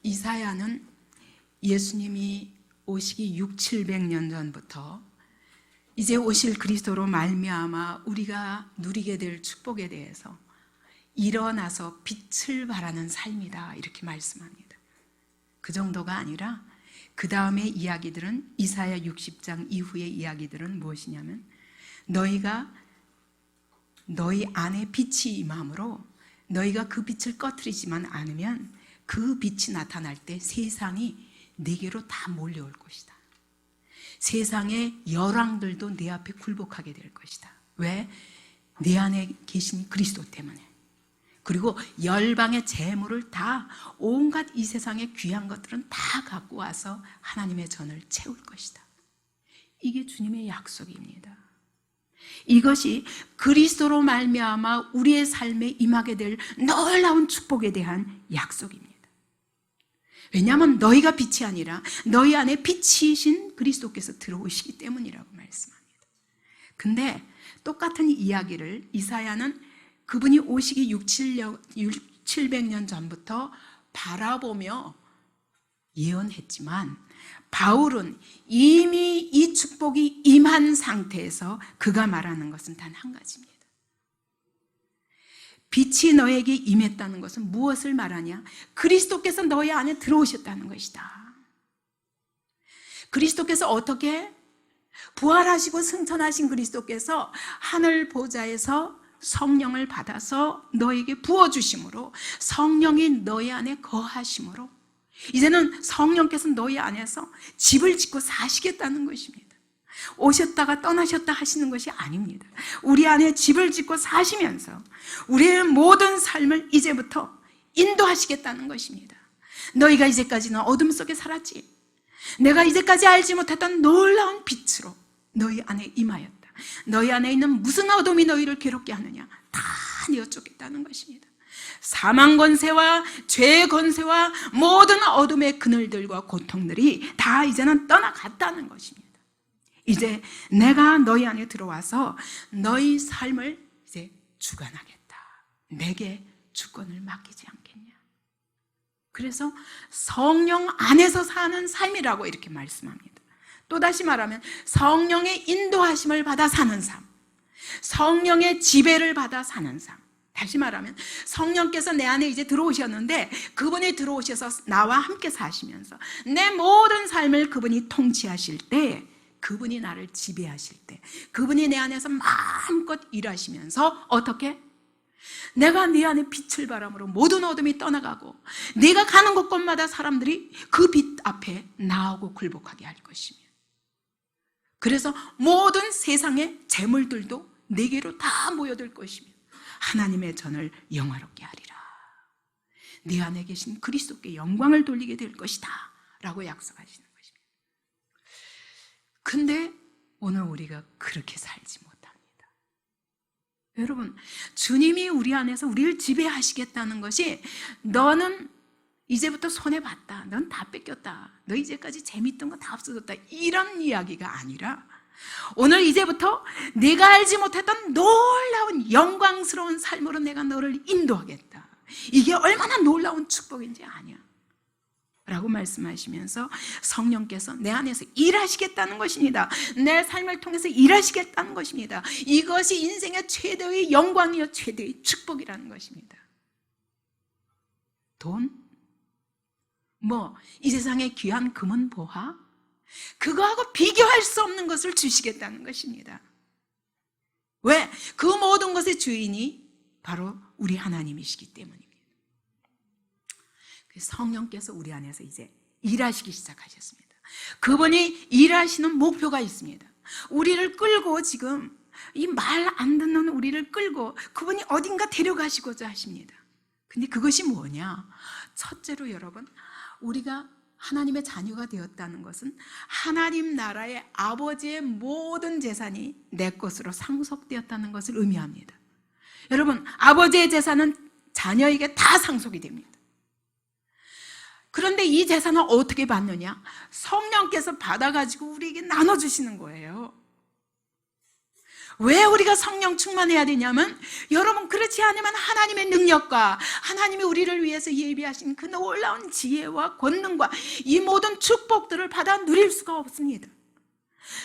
이사야는 예수님이 오시기 600~700년 전부터 이제 오실 그리스도로 말미암아 우리가 누리게 될 축복에 대해서 일어나서 빛을 발하는 삶이다 이렇게 말씀합니다. 그 정도가 아니라 그 다음의 이야기들은 이사야 60장 이후의 이야기들은 무엇이냐면 너희가 너희 안에 빛이 임함으로 너희가 그 빛을 꺼트리지만 않으면 그 빛이 나타날 때 세상이 내게로 다 몰려올 것이다. 세상의 열왕들도 내 앞에 굴복하게 될 것이다. 왜? 내 안에 계신 그리스도 때문에. 그리고 열방의 재물을 다 온갖 이 세상의 귀한 것들은 다 갖고 와서 하나님의 전을 채울 것이다. 이게 주님의 약속입니다. 이것이 그리스도로 말미암아 우리의 삶에 임하게 될 놀라운 축복에 대한 약속입니다. 왜냐하면 너희가 빛이 아니라 너희 안에 빛이신 그리스도께서 들어오시기 때문이라고 말씀합니다. 근데 똑같은 이야기를 이사야는 그분이 오시기 600~700년 전부터 바라보며 예언했지만 바울은 이미 이 축복이 임한 상태에서 그가 말하는 것은 단 한 가지입니다. 빛이 너에게 임했다는 것은 무엇을 말하냐? 그리스도께서 너희 안에 들어오셨다는 것이다. 그리스도께서 어떻게? 부활하시고 승천하신 그리스도께서 하늘 보좌에서 성령을 받아서 너에게 부어주심으로 성령이 너희 안에 거하심으로 이제는 성령께서 너희 안에서 집을 짓고 사시겠다는 것입니다. 오셨다가 떠나셨다 하시는 것이 아닙니다. 우리 안에 집을 짓고 사시면서 우리의 모든 삶을 이제부터 인도하시겠다는 것입니다. 너희가 이제까지는 어둠 속에 살았지. 내가 이제까지 알지 못했던 놀라운 빛으로 너희 안에 임하였다. 너희 안에 있는 무슨 어둠이 너희를 괴롭게 하느냐 다 내어쫓겠다는 것입니다. 사망 권세와 죄의 권세와 모든 어둠의 그늘들과 고통들이 다 이제는 떠나갔다는 것입니다. 이제 내가 너희 안에 들어와서 너희 삶을 이제 주관하겠다. 내게 주권을 맡기지 않겠냐. 그래서 성령 안에서 사는 삶이라고 이렇게 말씀합니다. 또다시 말하면 성령의 인도하심을 받아 사는 삶, 성령의 지배를 받아 사는 삶. 다시 말하면 성령께서 내 안에 이제 들어오셨는데 그분이 들어오셔서 나와 함께 사시면서 내 모든 삶을 그분이 통치하실 때, 그분이 나를 지배하실 때, 그분이 내 안에서 마음껏 일하시면서 어떻게? 내가 네 안에 빛을 발함으로 모든 어둠이 떠나가고 네가 가는 곳곳마다 사람들이 그 빛 앞에 나오고 굴복하게 할 것이며, 그래서 모든 세상의 재물들도 내게로 다 모여들 것이며 하나님의 전을 영화롭게 하리라. 네 안에 계신 그리스도께 영광을 돌리게 될 것이다 라고 약속하시는 것입니다. 근데 오늘 우리가 그렇게 살지 못합니다. 여러분, 주님이 우리 안에서 우리를 지배하시겠다는 것이 너는 이제부터 손해봤다, 넌 다 뺏겼다, 너 이제까지 재밌던 거 다 없어졌다, 이런 이야기가 아니라 오늘 이제부터 내가 알지 못했던 놀라운 영광스러운 삶으로 내가 너를 인도하겠다. 이게 얼마나 놀라운 축복인지 아냐 라고 말씀하시면서 성령께서 내 안에서 일하시겠다는 것입니다. 내 삶을 통해서 일하시겠다는 것입니다. 이것이 인생의 최대의 영광이요 최대의 축복이라는 것입니다. 돈? 이 세상의 귀한 금은 보화? 그거하고 비교할 수 없는 것을 주시겠다는 것입니다. 왜? 그 모든 것의 주인이 바로 우리 하나님이시기 때문입니다. 성령께서 우리 안에서 이제 일하시기 시작하셨습니다. 그분이 일하시는 목표가 있습니다. 우리를 끌고 지금 이 말 안 듣는 우리를 끌고 그분이 어딘가 데려가시고자 하십니다. 근데 그것이 뭐냐? 첫째로 여러분, 우리가 하나님의 자녀가 되었다는 것은 하나님 나라의 아버지의 모든 재산이 내 것으로 상속되었다는 것을 의미합니다. 여러분, 아버지의 재산은 자녀에게 다 상속이 됩니다. 그런데 이 재산을 어떻게 받느냐? 성령께서 받아가지고 우리에게 나눠주시는 거예요. 왜 우리가 성령 충만해야 되냐면, 여러분, 그렇지 않으면 하나님의 능력과 하나님이 우리를 위해서 예비하신 그 놀라운 지혜와 권능과 이 모든 축복들을 받아 누릴 수가 없습니다.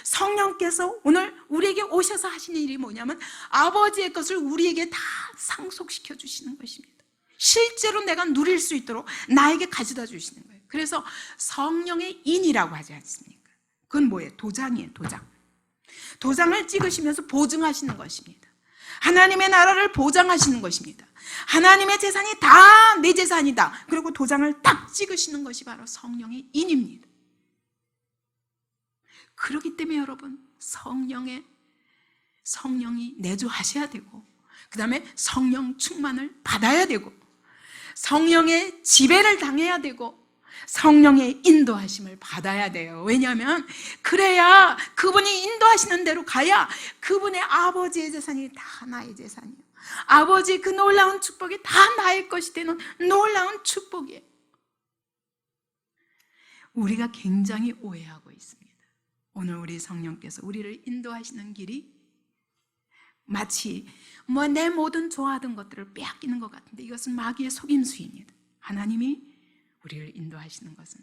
성령께서 오늘 우리에게 오셔서 하시는 일이 뭐냐면, 아버지의 것을 우리에게 다 상속시켜 주시는 것입니다. 실제로 내가 누릴 수 있도록 나에게 가져다 주시는 거예요. 그래서 성령의 인이라고 하지 않습니까? 그건 뭐예요? 도장이에요. 도장을 찍으시면서 보증하시는 것입니다. 하나님의 나라를 보장하시는 것입니다. 하나님의 재산이 다 내 재산이다. 그리고 도장을 딱 찍으시는 것이 바로 성령의 인입니다. 그렇기 때문에 여러분, 성령이 내주하셔야 되고, 그 다음에 성령 충만을 받아야 되고, 성령의 지배를 당해야 되고, 성령의 인도하심을 받아야 돼요. 왜냐하면 그래야 그분이 인도하시는 대로 가야 그분의 아버지의 재산이 다 나의 재산이에요. 아버지의 그 놀라운 축복이 다 나의 것이 되는 놀라운 축복이에요. 우리가 굉장히 오해하고 있습니다. 오늘 우리 성령께서 우리를 인도하시는 길이 마치 내 모든 좋아하던 것들을 빼앗기는 것 같은데, 이것은 마귀의 속임수입니다. 하나님이 우리를 인도하시는 것은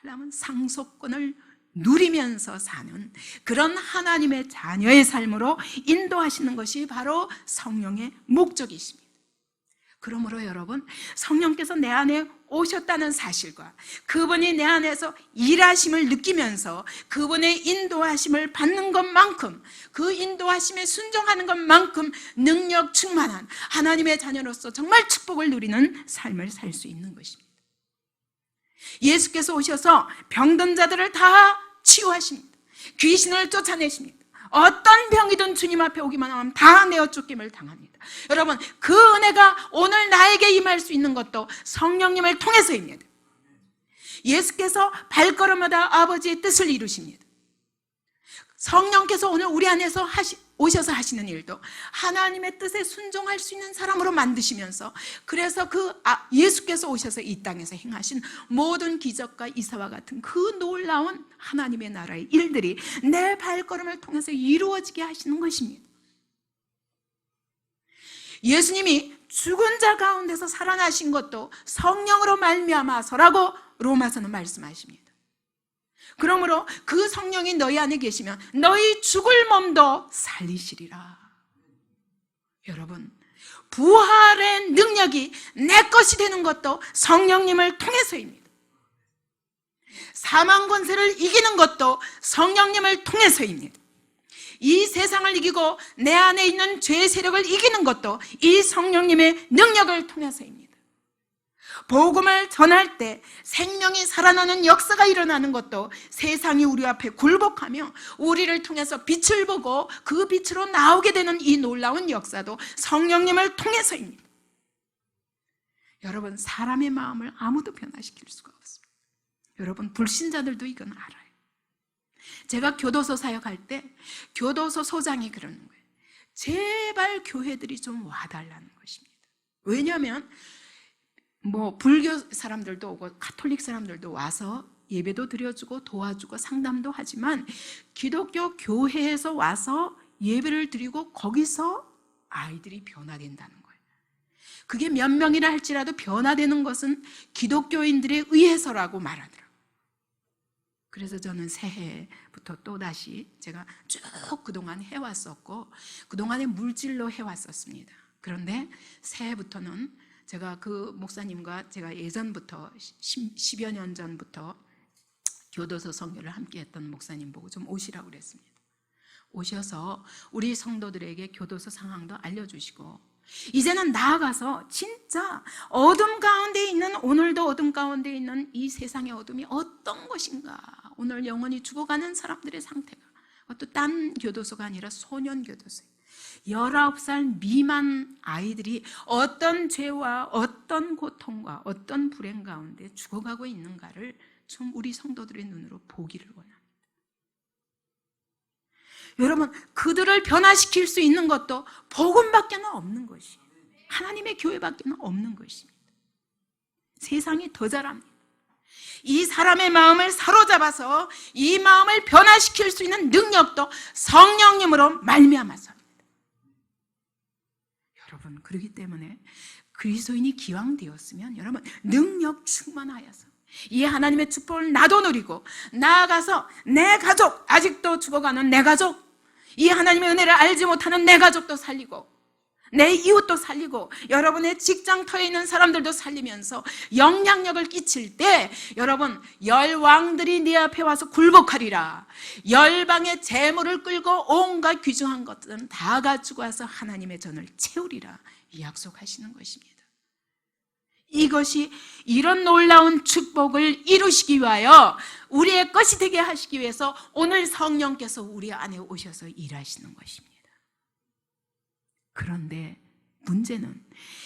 놀라운 상속권을 누리면서 사는 그런 하나님의 자녀의 삶으로 인도하시는 것이 바로 성령의 목적이십니다. 그러므로 여러분, 성령께서 내 안에 오셨다는 사실과 그분이 내 안에서 일하심을 느끼면서 그분의 인도하심을 받는 것만큼, 그 인도하심에 순종하는 것만큼 능력 충만한 하나님의 자녀로서 정말 축복을 누리는 삶을 살 수 있는 것입니다. 예수께서 오셔서 병든 자들을 다 치유하십니다. 귀신을 쫓아내십니다. 어떤 병이든 주님 앞에 오기만 하면 다 내어 쫓김을 당합니다. 여러분, 그 은혜가 오늘 나에게 임할 수 있는 것도 성령님을 통해서입니다. 예수께서 발걸음마다 아버지의 뜻을 이루십니다. 성령께서 오늘 우리 안에서 오셔서 하시는 일도 하나님의 뜻에 순종할 수 있는 사람으로 만드시면서, 그래서 예수께서 오셔서 이 땅에서 행하신 모든 기적과 이사와 같은 그 놀라운 하나님의 나라의 일들이 내 발걸음을 통해서 이루어지게 하시는 것입니다. 예수님이 죽은 자 가운데서 살아나신 것도 성령으로 말미암아서라고 로마서는 말씀하십니다. 그러므로 그 성령이 너희 안에 계시면 너희 죽을 몸도 살리시리라. 여러분, 부활의 능력이 내 것이 되는 것도 성령님을 통해서입니다. 사망 권세를 이기는 것도 성령님을 통해서입니다. 이 세상을 이기고 내 안에 있는 죄의 세력을 이기는 것도 이 성령님의 능력을 통해서입니다. 복음을 전할 때 생명이 살아나는 역사가 일어나는 것도 세상이 우리 앞에 굴복하며 우리를 통해서 빛을 보고 그 빛으로 나오게 되는 이 놀라운 역사도 성령님을 통해서입니다. 여러분, 사람의 마음을 아무도 변화시킬 수가 없습니다. 여러분, 불신자들도 이건 알아요. 제가 교도소 사역할 때 교도소 소장이 그러는 거예요. 제발 교회들이 좀 와달라는 것입니다. 왜냐하면 불교 사람들도 오고 가톨릭 사람들도 와서 예배도 드려주고 도와주고 상담도 하지만, 기독교 교회에서 와서 예배를 드리고 거기서 아이들이 변화된다는 거예요. 그게 몇 명이라 할지라도 변화되는 것은 기독교인들에 의해서라고 말하더라고요. 그래서 저는 새해부터 또다시 제가 쭉 그동안 해왔었고, 그동안에 물질로 해왔었습니다. 그런데 새해부터는 제가 그 목사님과 제가 예전부터 10여 년 전부터 교도소 선교를 함께 했던 목사님 보고 좀 오시라고 그랬습니다. 오셔서 우리 성도들에게 교도소 상황도 알려주시고, 이제는 나아가서 진짜 어둠 가운데 있는, 오늘도 어둠 가운데 있는 이 세상의 어둠이 어떤 것인가, 오늘 영원히 죽어가는 사람들의 상태가, 그것도 딴 교도소가 아니라 소년 교도소예요. 19살 미만 아이들이 어떤 죄와 어떤 고통과 어떤 불행 가운데 죽어가고 있는가를 좀 우리 성도들의 눈으로 보기를 원합니다. 여러분, 그들을 변화시킬 수 있는 것도 복음밖에 없는 것이에요. 하나님의 교회밖에 없는 것입니다. 세상이 더 잘합니다. 이 사람의 마음을 사로잡아서 이 마음을 변화시킬 수 있는 능력도 성령님으로 말미암아서 합니다. 여러분, 그렇기 때문에 그리스도인이 기왕되었으면 여러분 능력 충만하여서 이 하나님의 축복을 나도 누리고 나아가서 내 가족, 아직도 죽어가는 내 가족, 이 하나님의 은혜를 알지 못하는 내 가족도 살리고 내 이웃도 살리고 여러분의 직장터에 있는 사람들도 살리면서 영향력을 끼칠 때 여러분, 열왕들이 네 앞에 와서 굴복하리라. 열방의 재물을 끌고 온갖 귀중한 것들은 다 가지고 와서 하나님의 전을 채우리라 약속하시는 것입니다. 이것이 이런 놀라운 축복을 이루시기 위하여 우리의 것이 되게 하시기 위해서 오늘 성령께서 우리 안에 오셔서 일하시는 것입니다. 그런데 문제는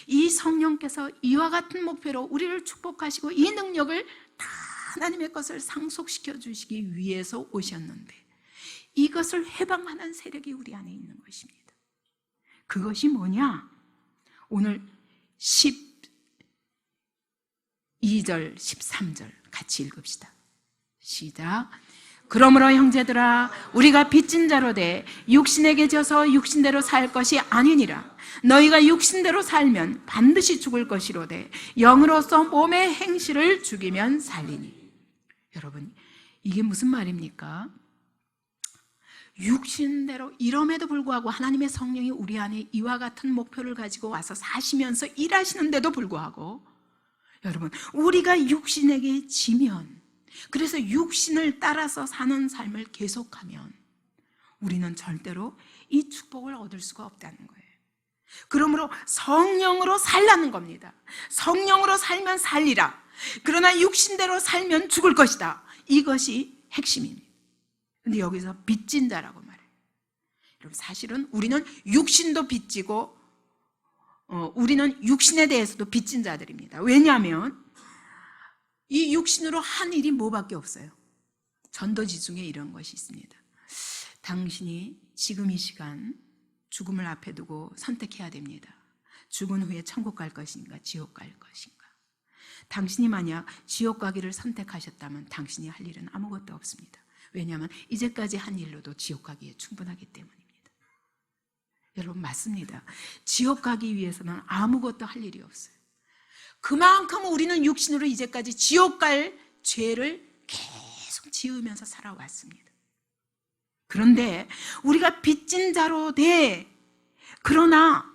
이 성령께서 이와 같은 목표로 우리를 축복하시고 이 능력을 다 하나님의 것을 상속시켜 주시기 위해서 오셨는데 이것을 해방하는 세력이 우리 안에 있는 것입니다. 그것이 뭐냐? 오늘 12절, 13절 같이 읽읍시다. 시작. 그러므로 형제들아, 우리가 빚진 자로 돼 육신에게 져서 육신대로 살 것이 아니니라. 너희가 육신대로 살면 반드시 죽을 것이로되 영으로서 몸의 행실을 죽이면 살리니. 여러분, 이게 무슨 말입니까? 육신대로 이럼에도 불구하고 하나님의 성령이 우리 안에 이와 같은 목표를 가지고 와서 사시면서 일하시는데도 불구하고 여러분, 우리가 육신에게 지면, 그래서 육신을 따라서 사는 삶을 계속하면 우리는 절대로 이 축복을 얻을 수가 없다는 거예요. 그러므로 성령으로 살라는 겁니다. 성령으로 살면 살리라. 그러나 육신대로 살면 죽을 것이다. 이것이 핵심입니다. 근데 여기서 빚진 자라고 말해요. 여러분, 사실은 우리는 육신도 빚지고 우리는 육신에 대해서도 빚진 자들입니다. 왜냐하면 이 육신으로 한 일이 뭐밖에 없어요. 전도지 중에 이런 것이 있습니다. 당신이 지금 이 시간 죽음을 앞에 두고 선택해야 됩니다. 죽은 후에 천국 갈 것인가 지옥 갈 것인가. 당신이 만약 지옥 가기를 선택하셨다면 당신이 할 일은 아무것도 없습니다. 왜냐하면 이제까지 한 일로도 지옥 가기에 충분하기 때문입니다. 여러분, 맞습니다. 지옥 가기 위해서는 아무것도 할 일이 없어요. 그만큼 우리는 육신으로 이제까지 지옥 갈 죄를 계속 지으면서 살아왔습니다. 그런데 우리가 빚진 자로 돼. 그러나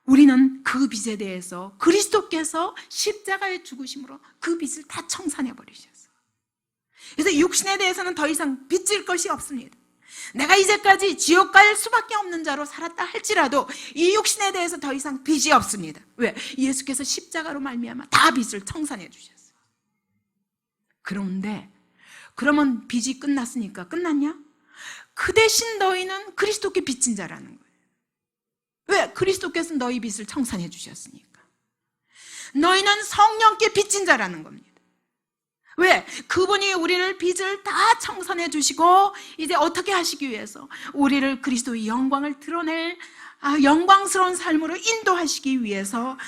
우리는 그 빚에 대해서 그리스도께서 십자가의 죽으심으로 그 빚을 다 청산해 버리셨어요. 그래서 육신에 대해서는 더 이상 빚질 것이 없습니다. 내가 이제까지 지옥 갈 수밖에 없는 자로 살았다 할지라도 이 육신에 대해서 더 이상 빚이 없습니다. 왜? 예수께서 십자가로 말미암아 다 빚을 청산해 주셨어요. 그런데 그러면 빚이 끝났으니까 끝났냐? 그 대신 너희는 그리스도께 빚진 자라는 거예요. 왜? 그리스도께서 너희 빚을 청산해 주셨으니까. 너희는 성령께 빚진 자라는 겁니다. 왜? 그분이 우리를 빚을 다 청산해 주시고 이제 어떻게 하시기 위해서 우리를 그리스도의 영광을 드러낼 영광스러운 삶으로 인도하시기 위해서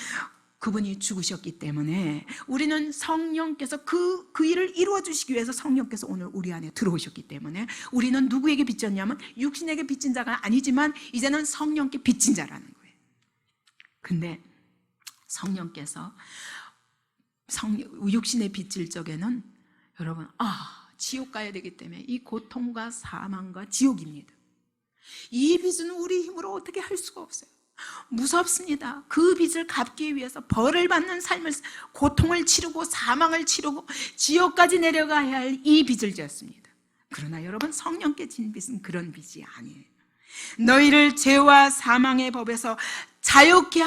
그분이 죽으셨기 때문에 우리는 성령께서 그 일을 이루어 주시기 위해서 성령께서 오늘 우리 안에 들어오셨기 때문에 우리는 누구에게 빚졌냐면 육신에게 빚진 자가 아니지만 이제는 성령께 빚진 자라는 거예요. 근데 성령께서 육신에 빚질 적에는 여러분 지옥 가야 되기 때문에 이 고통과 사망과 지옥입니다. 이 빚은 우리 힘으로 어떻게 할 수가 없어요. 무섭습니다. 그 빚을 갚기 위해서 벌을 받는 삶을, 고통을 치르고 사망을 치르고 지옥까지 내려가야 할 이 빚을 지었습니다. 그러나 여러분, 성령께 진 빚은 그런 빚이 아니에요. 너희를 죄와 사망의 법에서 자유케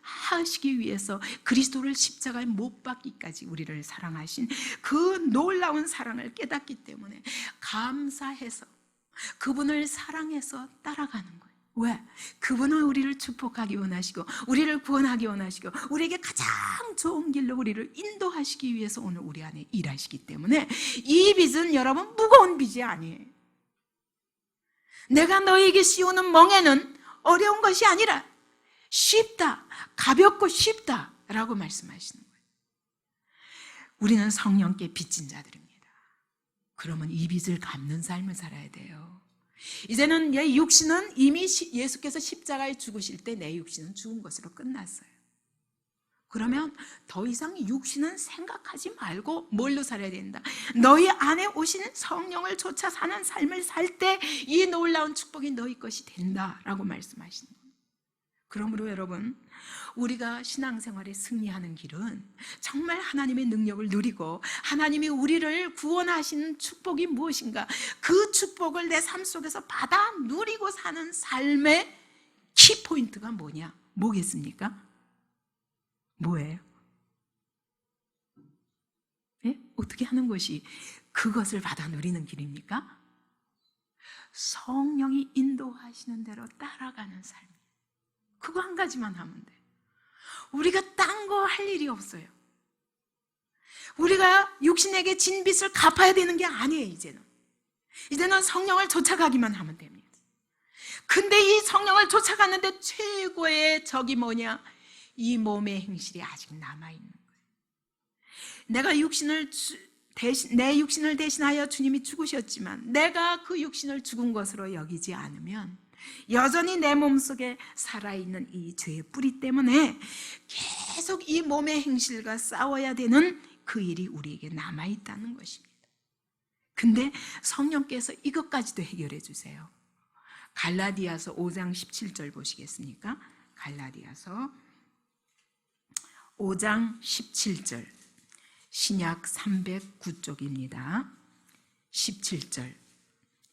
하시기 위해서 그리스도를 십자가에 못 박기까지 우리를 사랑하신 그 놀라운 사랑을 깨닫기 때문에 감사해서 그분을 사랑해서 따라가는 거예요. 왜? 그분은 우리를 축복하기 원하시고 우리를 구원하기 원하시고 우리에게 가장 좋은 길로 우리를 인도하시기 위해서 오늘 우리 안에 일하시기 때문에 이 빚은 여러분 무거운 빚이 아니에요. 내가 너에게 씌우는 멍에는 어려운 것이 아니라 쉽다, 가볍고 쉽다라고 말씀하시는 거예요. 우리는 성령께 빚진 자들입니다. 그러면 이 빚을 갚는 삶을 살아야 돼요. 이제는 내 육신은 이미 예수께서 십자가에 죽으실 때 내 육신은 죽은 것으로 끝났어요. 그러면 더 이상 육신은 생각하지 말고 뭘로 살아야 된다? 너희 안에 오신 성령을 쫓아 사는 삶을 살 때 이 놀라운 축복이 너희 것이 된다라고 말씀하시는 겁니다. 그러므로 여러분, 우리가 신앙생활에 승리하는 길은 정말 하나님의 능력을 누리고 하나님이 우리를 구원하시는 축복이 무엇인가, 그 축복을 내 삶 속에서 받아 누리고 사는 삶의 키포인트가 뭐겠습니까? 뭐예요? 네? 어떻게 하는 것이 그것을 받아 누리는 길입니까? 성령이 인도하시는 대로 따라가는 삶. 그거 한 가지만 하면 돼. 우리가 딴 거 할 일이 없어요. 우리가 육신에게 진 빚을 갚아야 되는 게 아니에요. 이제는 성령을 쫓아가기만 하면 됩니다. 근데 이 성령을 쫓아갔는데 최고의 적이 뭐냐? 이 몸의 행실이 아직 남아있는 거예요. 내 육신을 대신하여 주님이 죽으셨지만 내가 그 육신을 죽은 것으로 여기지 않으면 여전히 내 몸속에 살아있는 이 죄의 뿌리 때문에 계속 이 몸의 행실과 싸워야 되는 그 일이 우리에게 남아있다는 것입니다. 근데 성령께서 이것까지도 해결해 주세요. 갈라디아서 5장 17절 보시겠습니까? 갈라디아서 5장 17절, 신약 309쪽입니다. 17절,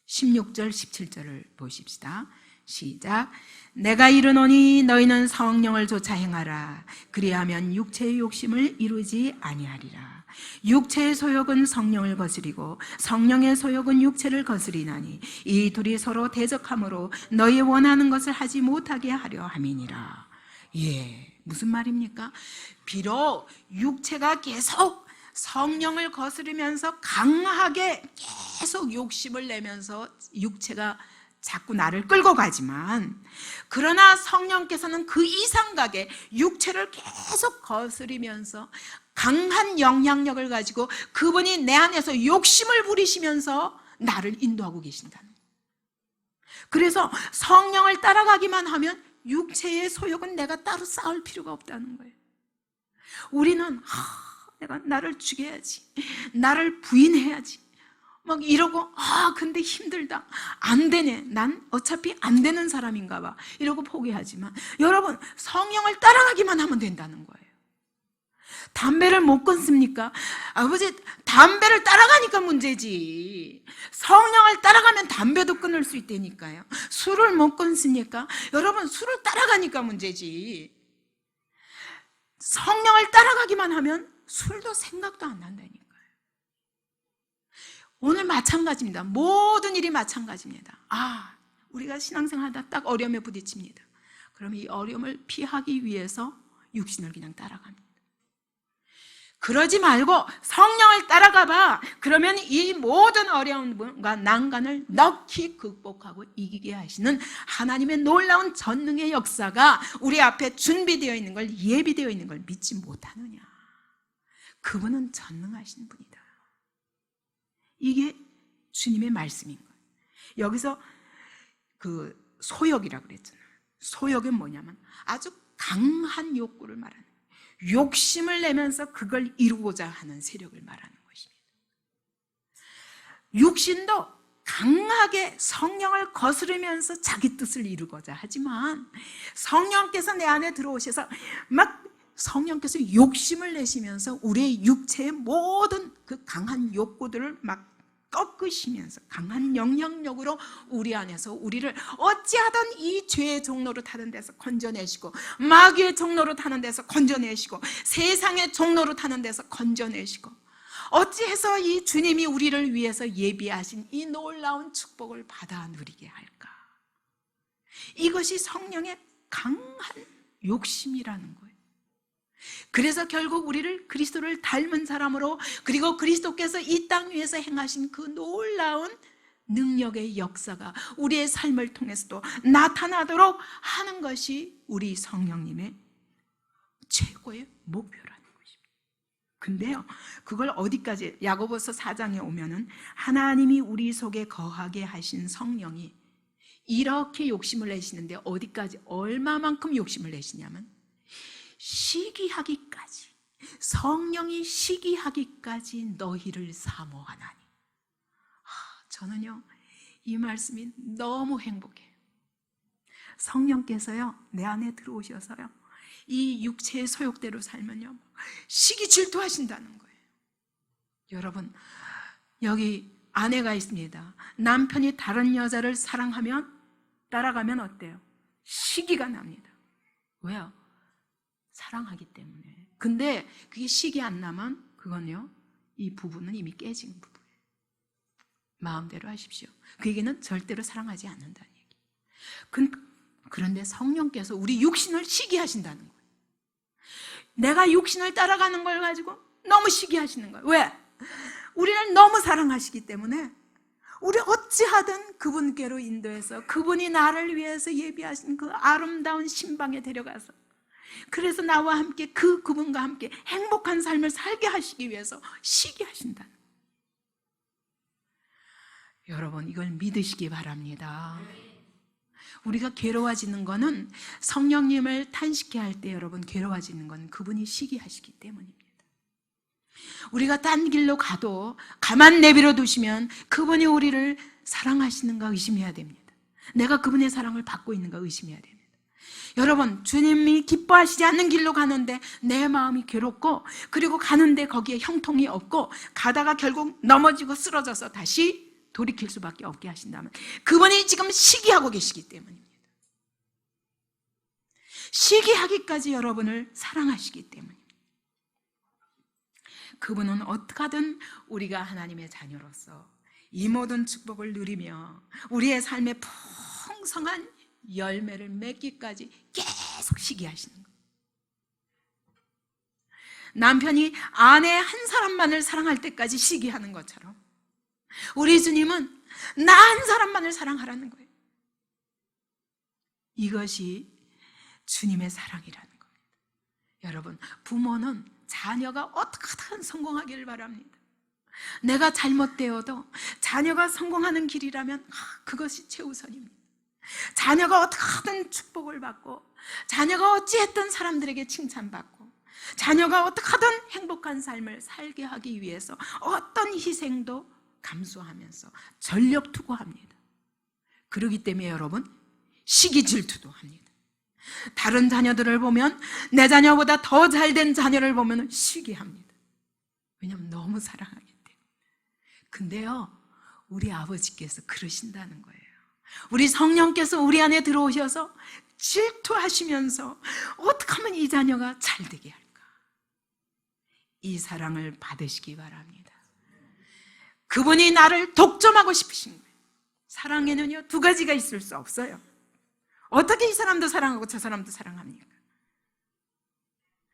16절, 17절을 보십시다. 시작. 내가 이르노니 너희는 성령을 쫓아 행하라. 그리하면 육체의 욕심을 이루지 아니하리라. 육체의 소욕은 성령을 거스리고 성령의 소욕은 육체를 거스리나니 이 둘이 서로 대적함으로 너희 원하는 것을 하지 못하게 하려 함이니라. 무슨 말입니까? 비록 육체가 계속 성령을 거스르면서 강하게 계속 욕심을 내면서 육체가 자꾸 나를 끌고 가지만, 그러나 성령께서는 그 이상각에 육체를 계속 거스리면서 강한 영향력을 가지고 그분이 내 안에서 욕심을 부리시면서 나를 인도하고 계신다는 거예요. 그래서 성령을 따라가기만 하면 육체의 소욕은 내가 따로 싸울 필요가 없다는 거예요. 우리는 내가 나를 죽여야지, 나를 부인해야지 막 이러고, 근데 힘들다, 안 되네, 난 어차피 안 되는 사람인가 봐 이러고 포기하지만, 여러분, 성령을 따라가기만 하면 된다는 거예요. 담배를 못 끊습니까? 아버지, 담배를 따라가니까 문제지. 성령을 따라가면 담배도 끊을 수 있다니까요. 술을 못 끊습니까? 여러분, 술을 따라가니까 문제지. 성령을 따라가기만 하면 술도 생각도 안 난다니까요. 오늘 마찬가지입니다. 모든 일이 마찬가지입니다. 우리가 신앙생활하다 딱 어려움에 부딪힙니다. 그럼 이 어려움을 피하기 위해서 육신을 그냥 따라갑니다. 그러지 말고 성령을 따라가봐. 그러면 이 모든 어려움과 난간을 넉히 극복하고 이기게 하시는 하나님의 놀라운 전능의 역사가 우리 앞에 준비되어 있는 걸, 예비되어 있는 걸 믿지 못하느냐. 그분은 전능하신 분이다. 이게 주님의 말씀인 거예요. 여기서 그 소욕이라고 그랬잖아요. 소욕은 뭐냐면 아주 강한 욕구를 말하는 거예요. 욕심을 내면서 그걸 이루고자 하는 세력을 말하는 것입니다. 육신도 강하게 성령을 거스르면서 자기 뜻을 이루고자 하지만, 성령께서 내 안에 들어오셔서 막 성령께서 욕심을 내시면서 우리의 육체의 모든 그 강한 욕구들을 막 꺾으시면서 강한 영향력으로 우리 안에서 우리를 어찌하든 이 죄의 종로로 타는 데서 건져내시고, 마귀의 종로로 타는 데서 건져내시고, 세상의 종로로 타는 데서 건져내시고, 어찌해서 이 주님이 우리를 위해서 예비하신 이 놀라운 축복을 받아 누리게 할까? 이것이 성령의 강한 욕심이라는 거예요. 그래서 결국 우리를 그리스도를 닮은 사람으로, 그리고 그리스도께서 이 땅 위에서 행하신 그 놀라운 능력의 역사가 우리의 삶을 통해서도 나타나도록 하는 것이 우리 성령님의 최고의 목표라는 것입니다. 근데요, 그걸 어디까지, 야고보서 4장에 오면은 하나님이 우리 속에 거하게 하신 성령이 이렇게 욕심을 내시는데 어디까지, 얼마만큼 욕심을 내시냐면 시기하기까지, 성령이 시기하기까지 너희를 사모하나니. 저는요, 이 말씀이 너무 행복해요. 성령께서요, 내 안에 들어오셔서요, 이 육체의 소욕대로 살면요, 시기 질투하신다는 거예요. 여러분, 여기 아내가 있습니다. 남편이 다른 여자를 사랑하면, 따라가면 어때요? 시기가 납니다. 왜요? 사랑하기 때문에. 근데 그게 시기 안 나면 그건요, 이 부부는 이미 깨진 부부예요. 마음대로 하십시오. 그 얘기는 절대로 사랑하지 않는다는 얘기. 그런데 성령께서 우리 육신을 시기하신다는 거예요. 내가 육신을 따라가는 걸 가지고 너무 시기하시는 거예요. 왜? 우리를 너무 사랑하시기 때문에 우리 어찌하든 그분께로 인도해서 그분이 나를 위해서 예비하신 그 아름다운 신방에 데려가서, 그래서 나와 함께 그분과 함께 행복한 삶을 살게 하시기 위해서 시기하신다는 거예요. 여러분, 이걸 믿으시기 바랍니다. 우리가 괴로워지는 거는, 성령님을 탄식해 할 때 여러분 괴로워지는 건 그분이 시기하시기 때문입니다. 우리가 딴 길로 가도 가만 내버려 두시면 그분이 우리를 사랑하시는가 의심해야 됩니다. 내가 그분의 사랑을 받고 있는가 의심해야 됩니다. 여러분, 주님이 기뻐하시지 않는 길로 가는데 내 마음이 괴롭고, 그리고 가는데 거기에 형통이 없고, 가다가 결국 넘어지고 쓰러져서 다시 돌이킬 수밖에 없게 하신다면 그분이 지금 시기하고 계시기 때문입니다. 시기하기까지 여러분을 사랑하시기 때문입니다. 그분은 어떻게 하든 우리가 하나님의 자녀로서 이 모든 축복을 누리며 우리의 삶에 풍성한 열매를 맺기까지 계속 시기하시는 거예요. 남편이 아내 한 사람만을 사랑할 때까지 시기하는 것처럼 우리 주님은 나 한 사람만을 사랑하라는 거예요. 이것이 주님의 사랑이라는 겁니다. 여러분, 부모는 자녀가 어떻게든 성공하기를 바랍니다. 내가 잘못되어도 자녀가 성공하는 길이라면 그것이 최우선입니다. 자녀가 어떻게든 축복을 받고, 자녀가 어찌했든 사람들에게 칭찬받고, 자녀가 어떻게든 행복한 삶을 살게 하기 위해서 어떤 희생도 감수하면서 전력 투구합니다. 그렇기 때문에 여러분, 시기 질투도 합니다. 다른 자녀들을 보면, 내 자녀보다 더 잘된 자녀를 보면 시기합니다. 왜냐하면 너무 사랑하기 때문에. 근데요, 우리 아버지께서 그러신다는 거예요. 우리 성령께서 우리 안에 들어오셔서 질투하시면서 어떻게 하면 이 자녀가 잘되게 할까? 이 사랑을 받으시기 바랍니다. 그분이 나를 독점하고 싶으신 거예요. 사랑에는요, 두 가지가 있을 수 없어요. 어떻게 이 사람도 사랑하고 저 사람도 사랑합니까?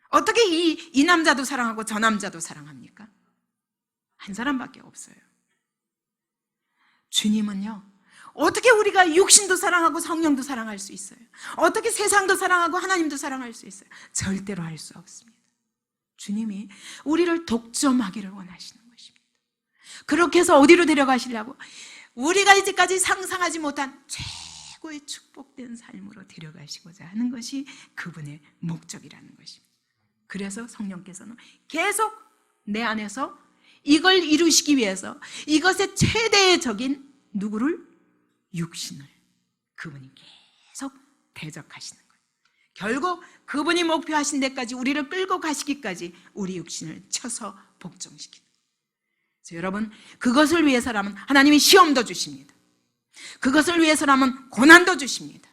어떻게 이 남자도 사랑하고 저 남자도 사랑합니까? 한 사람밖에 없어요. 주님은요, 어떻게 우리가 육신도 사랑하고 성령도 사랑할 수 있어요? 어떻게 세상도 사랑하고 하나님도 사랑할 수 있어요? 절대로 할 수 없습니다. 주님이 우리를 독점하기를 원하시는 것입니다. 그렇게 해서 어디로 데려가시려고? 우리가 이제까지 상상하지 못한 최고의 축복된 삶으로 데려가시고자 하는 것이 그분의 목적이라는 것입니다. 그래서 성령께서는 계속 내 안에서 이걸 이루시기 위해서 이것의 최대의 적인 누구를? 육신을 그분이 계속 대적하시는 거예요. 결국 그분이 목표하신 데까지 우리를 끌고 가시기까지 우리 육신을 쳐서 복종시키는 거예요. 그래서 여러분, 그것을 위해서라면 하나님이 시험도 주십니다. 그것을 위해서라면 고난도 주십니다.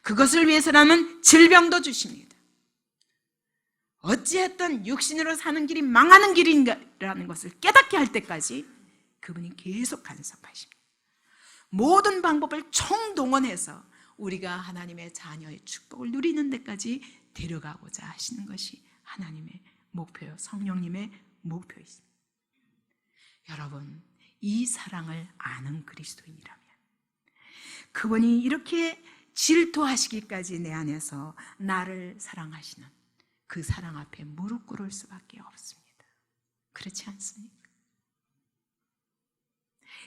그것을 위해서라면 질병도 주십니다. 어찌했든 육신으로 사는 길이 망하는 길인가라는 것을 깨닫게 할 때까지 그분이 계속 간섭하십니다. 모든 방법을 총동원해서 우리가 하나님의 자녀의 축복을 누리는 데까지 데려가고자 하시는 것이 하나님의 목표요, 성령님의 목표이십니다. 여러분, 이 사랑을 아는 그리스도인이라면 그분이 이렇게 질투하시기까지 내 안에서 나를 사랑하시는 그 사랑 앞에 무릎 꿇을 수밖에 없습니다. 그렇지 않습니까?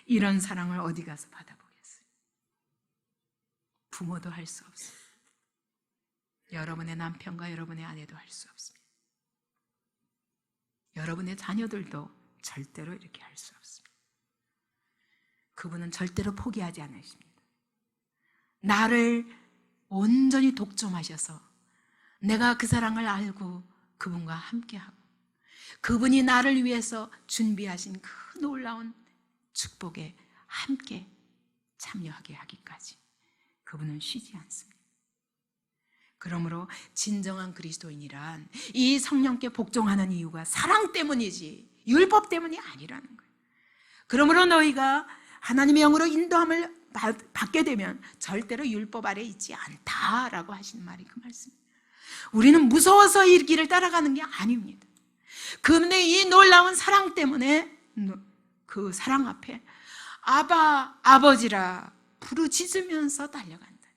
이런 사랑을 어디 가서 받아보겠어요? 부모도 할 수 없어요. 여러분의 남편과 여러분의 아내도 할 수 없습니다. 여러분의 자녀들도 절대로 이렇게 할 수 없습니다. 그분은 절대로 포기하지 않으십니다. 나를 온전히 독점하셔서 내가 그 사랑을 알고 그분과 함께하고 그분이 나를 위해서 준비하신 그 놀라운 축복에 함께 참여하게 하기까지 그분은 쉬지 않습니다. 그러므로 진정한 그리스도인이란 이 성령께 복종하는 이유가 사랑 때문이지 율법 때문이 아니라는 거예요. 그러므로 너희가 하나님의 영으로 인도함을 받게 되면 절대로 율법 아래 있지 않다라고 하시는 말이 그 말씀입니다. 우리는 무서워서 이 길을 따라가는 게 아닙니다. 그런데 이 놀라운 사랑 때문에 그 사랑 앞에 아바, 아버지라 부르짖으면서 달려간다.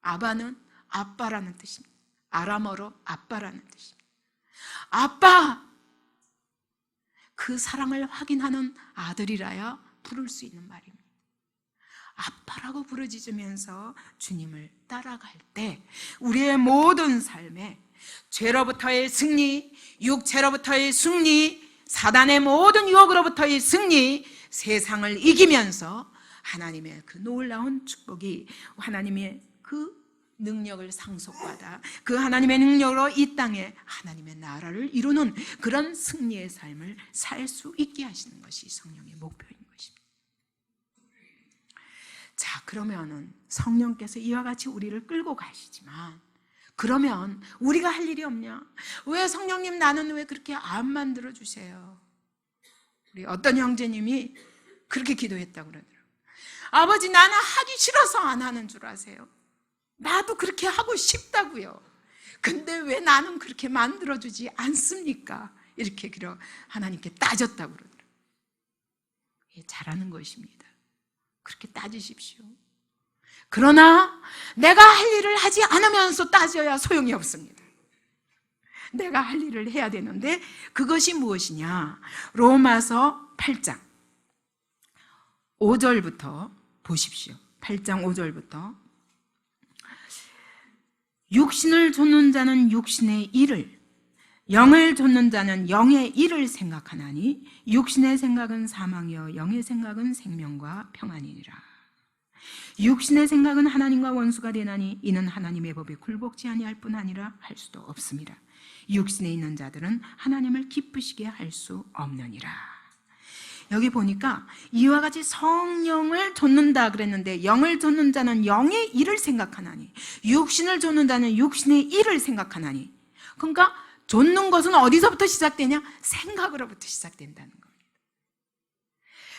아바는 아빠라는 뜻입니다. 아람어로 아빠라는 뜻입니다. 아빠! 그 사랑을 확인하는 아들이라야 부를 수 있는 말입니다. 아빠라고 부르짖으면서 주님을 따라갈 때 우리의 모든 삶에 죄로부터의 승리, 육체로부터의 승리, 사단의 모든 유혹으로부터의 승리, 세상을 이기면서 하나님의 그 놀라운 축복이 하나님의 그 능력을 상속받아 그 하나님의 능력으로 이 땅에 하나님의 나라를 이루는 그런 승리의 삶을 살 수 있게 하시는 것이 성령의 목표인 것입니다. 자, 그러면은 성령께서 이와 같이 우리를 끌고 가시지만 그러면 우리가 할 일이 없냐? 왜 성령님 나는 왜 그렇게 안 만들어 주세요? 우리 어떤 형제님이 그렇게 기도했다고 그러더라고요. 아버지, 나는 하기 싫어서 안 하는 줄 아세요? 나도 그렇게 하고 싶다고요. 근데 왜 나는 그렇게 만들어주지 않습니까? 이렇게 하나님께 따졌다고 그러더라고요. 잘하는 것입니다. 그렇게 따지십시오. 그러나 내가 할 일을 하지 않으면서 따져야 소용이 없습니다. 내가 할 일을 해야 되는데 그것이 무엇이냐? 로마서 8장 5절부터 보십시오. 8장 5절부터 육신을 좇는 자는 육신의 일을, 영을 좇는 자는 영의 일을 생각하나니 육신의 생각은 사망이요 영의 생각은 생명과 평안이니라. 육신의 생각은 하나님과 원수가 되나니 이는 하나님의 법에 굴복지 아니할 뿐 아니라 할 수도 없습니다. 육신에 있는 자들은 하나님을 기쁘시게 할 수 없느니라. 여기 보니까 이와 같이 성령을 좇는다 그랬는데 영을 좇는 자는 영의 일을 생각하나니 육신을 좇는 자는 육신의 일을 생각하나니, 그러니까 좇는 것은 어디서부터 시작되냐? 생각으로부터 시작된다는 겁니다.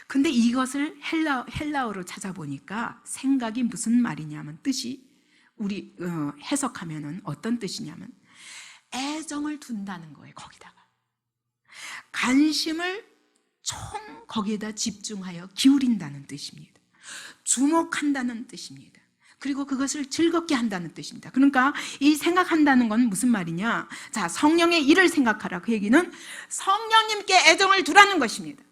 근데 이것을 헬라어로 찾아보니까 생각이 무슨 말이냐면 뜻이 우리 해석하면은 어떤 뜻이냐면 애정을 둔다는 거예요. 거기다가 관심을 총 거기에다 집중하여 기울인다는 뜻입니다. 주목한다는 뜻입니다. 그리고 그것을 즐겁게 한다는 뜻입니다. 그러니까 이 생각한다는 건 무슨 말이냐? 자, 성령의 일을 생각하라. 그 얘기는 성령님께 애정을 두라는 것입니다.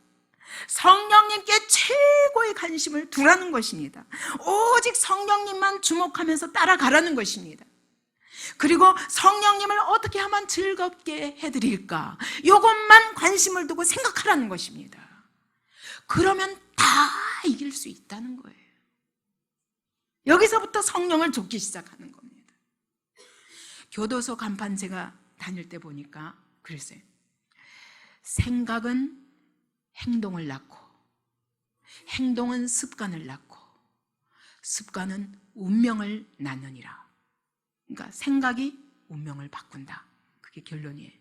성령님께 최고의 관심을 두라는 것입니다. 오직 성령님만 주목하면서 따라가라는 것입니다. 그리고 성령님을 어떻게 하면 즐겁게 해드릴까? 이것만 관심을 두고 생각하라는 것입니다. 그러면 다 이길 수 있다는 거예요. 여기서부터 성령을 좇기 시작하는 겁니다. 교도소 간판 제가 다닐 때 보니까 그랬어요. 생각은 행동을 낳고, 행동은 습관을 낳고, 습관은 운명을 낳느니라. 그러니까 생각이 운명을 바꾼다. 그게 결론이에요.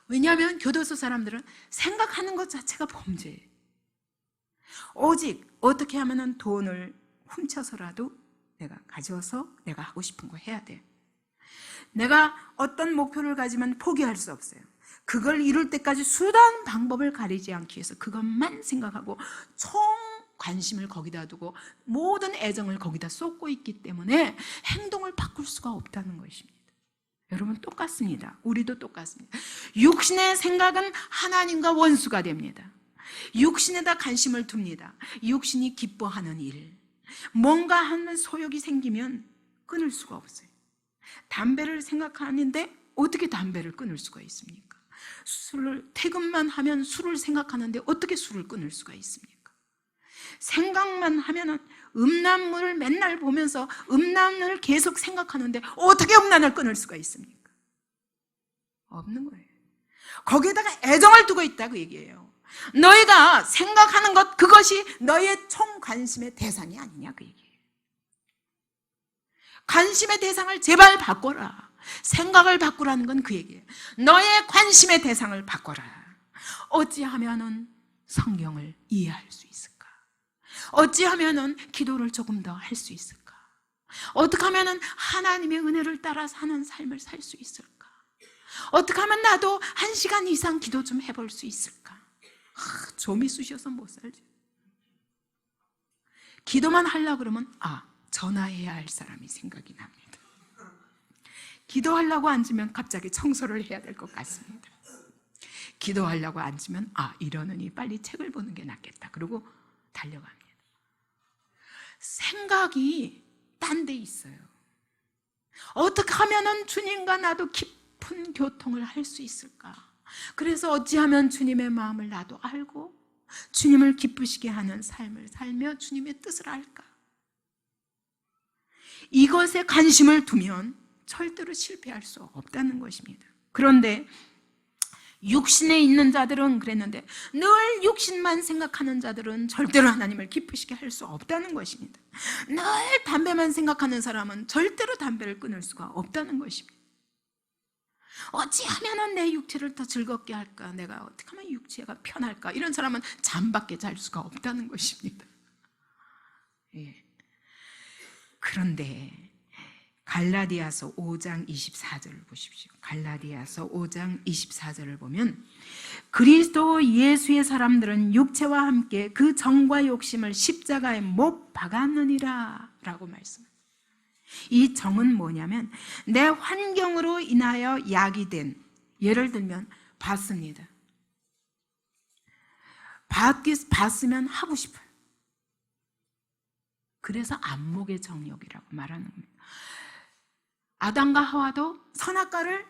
왜냐하면 교도소 사람들은 생각하는 것 자체가 범죄예요. 오직 어떻게 하면 돈을 훔쳐서라도 내가 가져서 내가 하고 싶은 거 해야 돼. 내가 어떤 목표를 가지면 포기할 수 없어요. 그걸 이룰 때까지 수단 방법을 가리지 않기 위해서 그것만 생각하고 총 관심을 거기다 두고 모든 애정을 거기다 쏟고 있기 때문에 행동을 바꿀 수가 없다는 것입니다. 여러분 똑같습니다. 우리도 똑같습니다. 육신의 생각은 하나님과 원수가 됩니다. 육신에다 관심을 둡니다. 육신이 기뻐하는 일, 뭔가 하는 소욕이 생기면 끊을 수가 없어요. 담배를 생각하는데 어떻게 담배를 끊을 수가 있습니까? 술을 퇴근만 하면 술을 생각하는데 어떻게 술을 끊을 수가 있습니까? 생각만 하면은 음란물을 맨날 보면서 음란을 계속 생각하는데 어떻게 음란을 끊을 수가 있습니까? 없는 거예요. 거기에다가 애정을 두고 있다고 얘기해요. 너희가 생각하는 것, 그것이 너희의 총 관심의 대상이 아니냐 그 얘기예요. 관심의 대상을 제발 바꿔라. 생각을 바꾸라는 건 그 얘기예요. 너의 관심의 대상을 바꿔라. 어찌하면은 성경을 이해할 수 있을까? 어찌하면은 기도를 조금 더 할 수 있을까? 어떻게 하면은 하나님의 은혜를 따라 사는 삶을 살 수 있을까? 어떻게 하면 나도 1시간 이상 기도 좀 해볼 수 있을까? 좀이 쑤셔서 못 살죠. 기도만 하려고 그러면 전화해야 할 사람이 생각이 납니다. 기도하려고 앉으면 갑자기 청소를 해야 될 것 같습니다. 기도하려고 앉으면 이러느니 빨리 책을 보는 게 낫겠다. 그리고 달려갑니다. 생각이 딴 데 있어요. 어떻게 하면은 주님과 나도 깊은 교통을 할 수 있을까? 그래서 어찌하면 주님의 마음을 나도 알고 주님을 기쁘시게 하는 삶을 살며 주님의 뜻을 알까? 이것에 관심을 두면 절대로 실패할 수 없다는 것입니다. 그런데 육신에 있는 자들은 그랬는데 늘 육신만 생각하는 자들은 절대로 하나님을 기쁘시게 할 수 없다는 것입니다. 늘 담배만 생각하는 사람은 절대로 담배를 끊을 수가 없다는 것입니다. 어찌하면 내 육체를 더 즐겁게 할까? 내가 어떻게 하면 육체가 편할까? 이런 사람은 잠밖에 잘 수가 없다는 것입니다. 예. 그런데 갈라디아서 5장 24절을 보십시오. 갈라디아서 5장 24절을 보면 그리스도 예수의 사람들은 육체와 함께 그 정과 욕심을 십자가에 못 박았느니라 라고 말씀합니다. 이 정은 뭐냐면 내 환경으로 인하여 야기된, 예를 들면 봤습니다. 봤으면 하고 싶어요. 그래서 안목의 정욕이라고 말하는 겁니다. 아담과 하와도 선악과를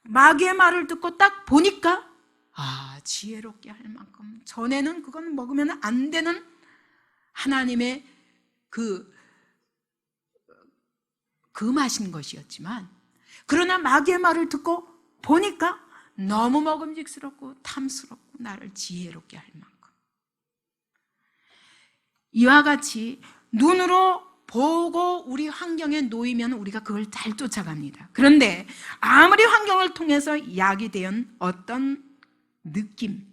마귀의 말을 듣고 딱 보니까 지혜롭게 할 만큼, 전에는 그건 먹으면 안 되는 하나님의 금하신 것이었지만, 그러나 마귀의 말을 듣고 보니까 너무 먹음직스럽고 탐스럽고 나를 지혜롭게 할 만큼, 이와 같이 눈으로 보고 우리 환경에 놓이면 우리가 그걸 잘 쫓아갑니다. 그런데 아무리 환경을 통해서 야기된 어떤 느낌,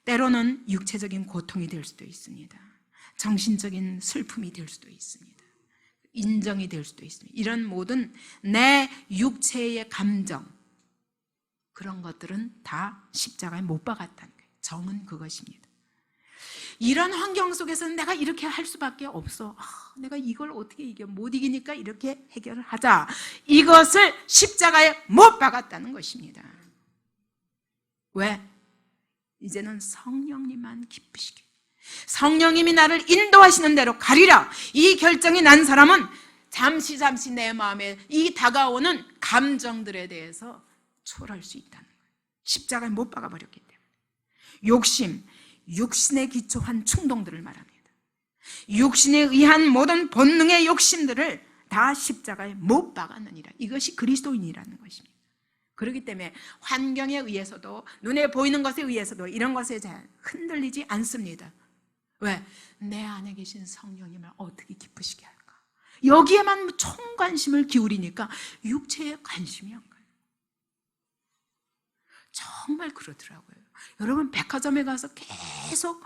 때로는 육체적인 고통이 될 수도 있습니다. 정신적인 슬픔이 될 수도 있습니다. 인정이 될 수도 있습니다. 이런 모든 내 육체의 감정, 그런 것들은 다 십자가에 못 박았다는 거예요. 정은 그것입니다. 이런 환경 속에서는 내가 이렇게 할 수밖에 없어. 내가 이걸 어떻게 이겨? 못 이기니까 이렇게 해결을 하자. 이것을 십자가에 못 박았다는 것입니다. 왜? 이제는 성령님만 기쁘시게, 성령님이 나를 인도하시는 대로 가리라. 이 결정이 난 사람은 잠시 내 마음에 이 다가오는 감정들에 대해서 초월할 수 있다는 거예요. 십자가에 못 박아버렸기 때문에. 욕심, 육신에 기초한 충동들을 말합니다. 육신에 의한 모든 본능의 욕심들을 다 십자가에 못 박았느니라. 이것이 그리스도인이라는 것입니다. 그렇기 때문에 환경에 의해서도, 눈에 보이는 것에 의해서도 이런 것에 잘 흔들리지 않습니다. 왜? 내 안에 계신 성령님을 어떻게 기쁘시게 할까? 여기에만 총관심을 기울이니까 육체에 관심이 안 가요. 정말 그렇더라고요. 여러분, 백화점에 가서 계속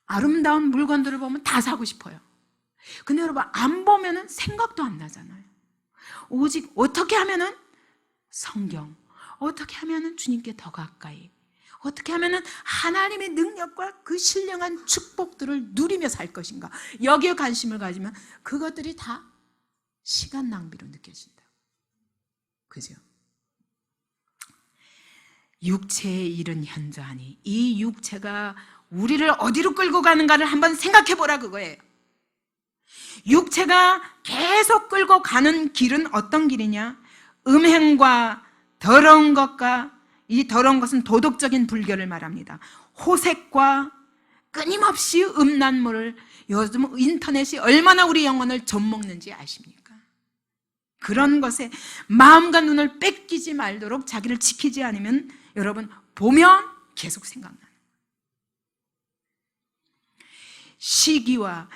아름다운 물건들을 보면 다 사고 싶어요. 근데 여러분, 안 보면은 생각도 안 나잖아요. 오직 어떻게 하면은 성경, 어떻게 하면은 주님께 더 가까이, 어떻게 하면은 하나님의 능력과 그 신령한 축복들을 누리며 살 것인가, 여기에 관심을 가지면 그것들이 다 시간 낭비로 느껴진다. 그죠? 육체의 일은 현저하니 이 육체가 우리를 어디로 끌고 가는가를 한번 생각해 보라 그거예요. 육체가 계속 끌고 가는 길은 어떤 길이냐? 음행과 더러운 것과, 이 더러운 것은 도덕적인 불결을 말합니다. 호색과 끊임없이 음란물을, 요즘 인터넷이 얼마나 우리 영혼을 좀먹는지 아십니까? 그런 것에 마음과 눈을 뺏기지 말도록 자기를 지키지 않으면 여러분 보면 계속 생각나는 시기와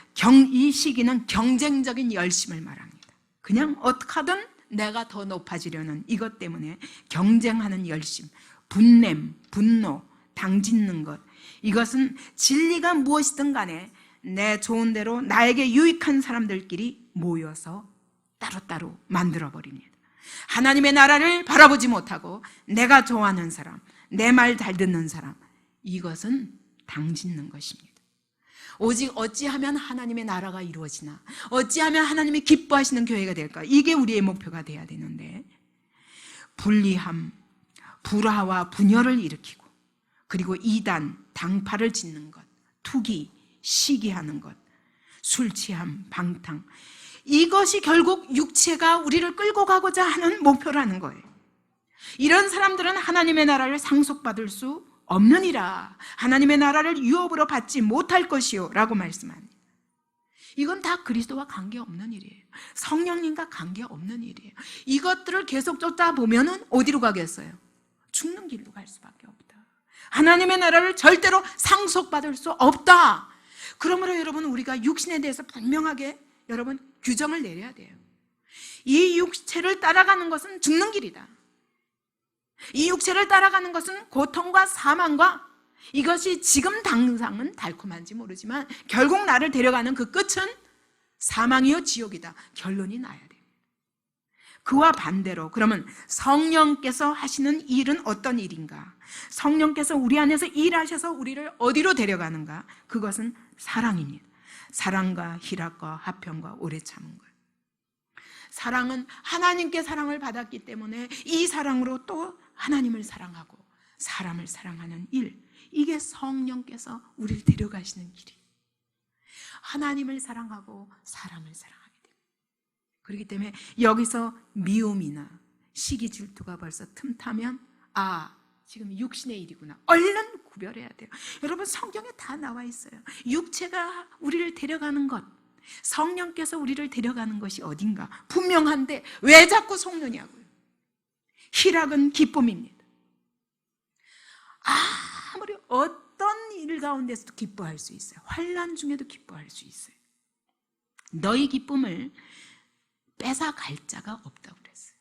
이 시기는 경쟁적인 열심을 말합니다. 그냥 어떻게 하든 내가 더 높아지려는 이것 때문에 경쟁하는 열심, 분냄, 분노, 당짓는 것, 이것은 진리가 무엇이든 간에 내 좋은 대로 나에게 유익한 사람들끼리 모여서 따로따로 만들어버립니다. 하나님의 나라를 바라보지 못하고 내가 좋아하는 사람, 내 말 잘 듣는 사람, 이것은 당짓는 것입니다. 오직 어찌하면 하나님의 나라가 이루어지나, 어찌하면 하나님이 기뻐하시는 교회가 될까, 이게 우리의 목표가 돼야 되는데, 불리함, 불화와 분열을 일으키고, 그리고 이단, 당파를 짓는 것, 투기, 시기하는 것, 술 취함, 방탕, 이것이 결국 육체가 우리를 끌고 가고자 하는 목표라는 거예요. 이런 사람들은 하나님의 나라를 상속받을 수 없느니라, 하나님의 나라를 유업으로 받지 못할 것이요 라고 말씀합니다. 이건 다 그리스도와 관계없는 일이에요. 성령님과 관계없는 일이에요. 이것들을 계속 쫓아보면 어디로 가겠어요? 죽는 길로 갈 수밖에 없다. 하나님의 나라를 절대로 상속받을 수 없다. 그러므로 여러분, 우리가 육신에 대해서 분명하게 여러분 규정을 내려야 돼요. 이 육체를 따라가는 것은 죽는 길이다. 이 육체를 따라가는 것은 고통과 사망과, 이것이 지금 당장은 달콤한지 모르지만 결국 나를 데려가는 그 끝은 사망이요 지옥이다. 결론이 나야 돼요. 그와 반대로 그러면 성령께서 하시는 일은 어떤 일인가? 성령께서 우리 안에서 일하셔서 우리를 어디로 데려가는가? 그것은 사랑입니다. 사랑과 희락과 화평과 오래 참은 것. 사랑은 하나님께 사랑을 받았기 때문에 이 사랑으로 또 하나님을 사랑하고 사람을 사랑하는 일, 이게 성령께서 우리를 데려가시는 길이에요. 하나님을 사랑하고 사람을 사랑하게 됩니다. 그렇기 때문에 여기서 미움이나 시기 질투가 벌써 틈타면 지금 육신의 일이구나, 얼른 구별해야 돼요. 여러분, 성경에 다 나와 있어요. 육체가 우리를 데려가는 것, 성령께서 우리를 데려가는 것이 어딘가 분명한데 왜 자꾸 속느냐고요. 희락은 기쁨입니다. 아무리 어떤 일 가운데서도 기뻐할 수 있어요. 환난 중에도 기뻐할 수 있어요. 너희 기쁨을 뺏어갈 자가 없다고 그랬어요.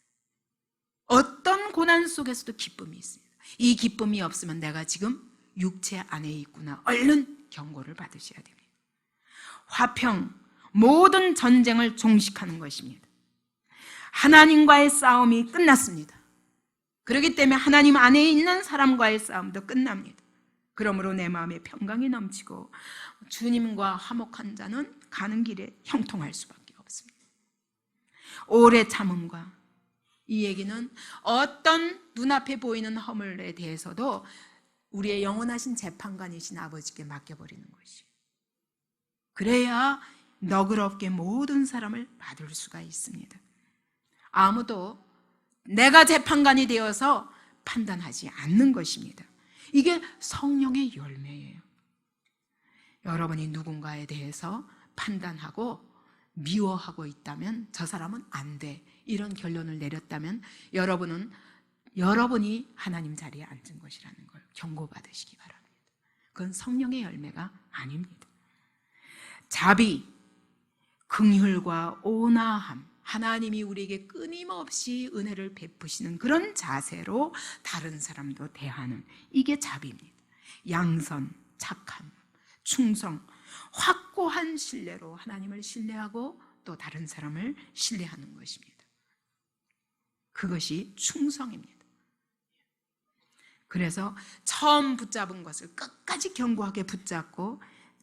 어떤 고난 속에서도 기쁨이 있습니다. 이 기쁨이 없으면 내가 지금 육체 안에 있구나, 얼른 경고를 받으셔야 됩니다. 화평, 모든 전쟁을 종식하는 것입니다. 하나님과의 싸움이 끝났습니다. 그렇기 때문에 하나님 안에 있는 사람과의 싸움도 끝납니다. 그러므로 내 마음에 평강이 넘치고 주님과 화목한 자는 가는 길에 형통할 수밖에 없습니다. 오래 참음과, 이 얘기는 어떤 눈앞에 보이는 허물에 대해서도 우리의 영원하신 재판관이신 아버지께 맡겨버리는 것이에요. 그래야 너그럽게 모든 사람을 받을 수가 있습니다. 아무도 내가 재판관이 되어서 판단하지 않는 것입니다. 이게 성령의 열매예요. 여러분이 누군가에 대해서 판단하고 미워하고 있다면, 저 사람은 안 돼, 이런 결론을 내렸다면 여러분이 하나님 자리에 앉은 것이라는 걸 경고받으시기 바랍니다. 그건 성령의 열매가 아닙니다. 자비, 긍휼과 온화함, 하나님이 우리에게 끊임없이 은혜를 베푸시는 그런 자세로 다른 사람도 대하는, 이게 자비입니다. 양선, 착함, 충성, 확고한 신뢰로 하나님을 신뢰하고 또 다른 사람을 신뢰하는 것입니다. 그것이 충성입니다. 그래서 처음 붙잡은 것을 끝까지 견고하게 붙잡고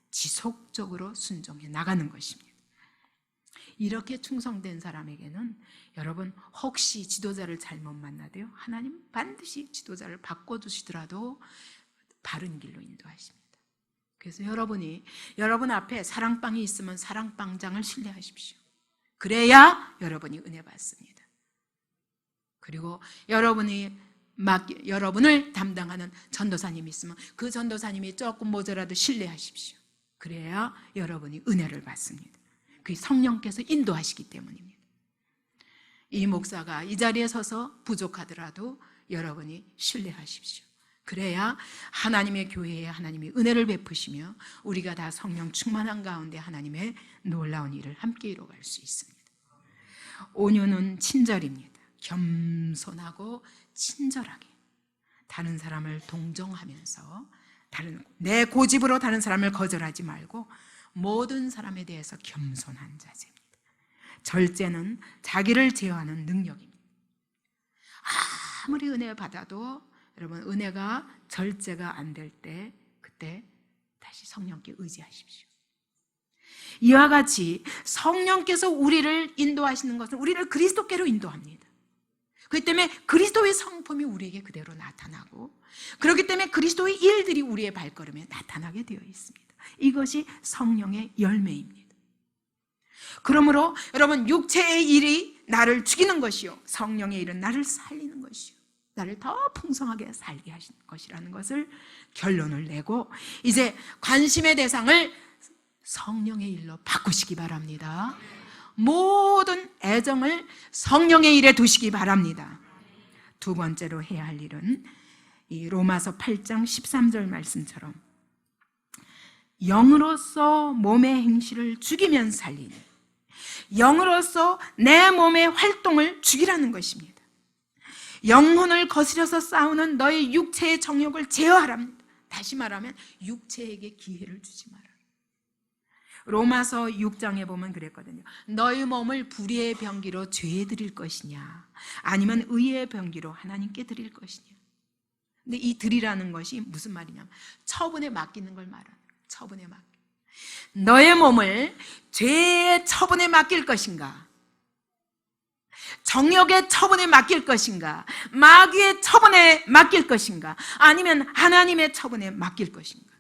지속적으로 순종해 나가는 것입니다. 이렇게 충성된 사람에게는 여러분 혹시 지도자를 잘못 만나도요, 하나님 반드시 지도자를 바꿔주시더라도 바른 길로 인도하십니다. 그래서 여러분 앞에 사랑방이 있으면 사랑방장을 신뢰하십시오. 그래야 여러분이 은혜 받습니다. 그리고 여러분을 담당하는 전도사님이 있으면 그 전도사님이 조금 모자라도 신뢰하십시오. 그래야 여러분이 은혜를 받습니다. 그 성령께서 인도하시기 때문입니다. 이 목사가 이 자리에 서서 부족하더라도 여러분이 신뢰하십시오. 그래야 하나님의 교회에 하나님이 은혜를 베푸시며 우리가 다 성령 충만한 가운데 하나님의 놀라운 일을 함께 이뤄갈 수 있습니다. 온유는 친절입니다. 겸손하고 친절하게 다른 사람을 동정하면서 내 고집으로 다른 사람을 거절하지 말고 모든 사람에 대해서 겸손한 자세입니다. 절제는 자기를 제어하는 능력입니다. 아무리 은혜 받아도 여러분 은혜가 절제가 안 될 때 그때 다시 성령께 의지하십시오. 이와 같이 성령께서 우리를 인도하시는 것은 우리를 그리스도께로 인도합니다. 그렇기 때문에 그리스도의 성품이 우리에게 그대로 나타나고, 그렇기 때문에 그리스도의 일들이 우리의 발걸음에 나타나게 되어 있습니다. 이것이 성령의 열매입니다. 그러므로 여러분 육체의 일이 나를 죽이는 것이요 성령의 일은 나를 살리는 것이요 나를 더 풍성하게 살게 하시는 것이라는 것을 결론을 내고, 이제 관심의 대상을 성령의 일로 바꾸시기 바랍니다. 모든 애정을 성령의 일에 두시기 바랍니다. 두 번째로 해야 할 일은 이 로마서 8장 13절 말씀처럼 영으로서 몸의 행실을 죽이면 살리니, 영으로서 내 몸의 활동을 죽이라는 것입니다. 영혼을 거스려서 싸우는 너의 육체의 정욕을 제어하랍니다. 다시 말하면 육체에게 기회를 주지 마라. 로마서 6장에 보면 그랬거든요. 너희 몸을 불의의 병기로 죄에 드릴 것이냐 아니면 의의 병기로 하나님께 드릴 것이냐. 근데 이 드리라는 것이 무슨 말이냐면 처분에 맡기는 걸 말하는 거예요. 처분에 맡기. 너의 몸을 죄의 처분에 맡길 것인가, 정욕의 처분에 맡길 것인가, 마귀의 처분에 맡길 것인가, 아니면 하나님의 처분에 맡길 것인가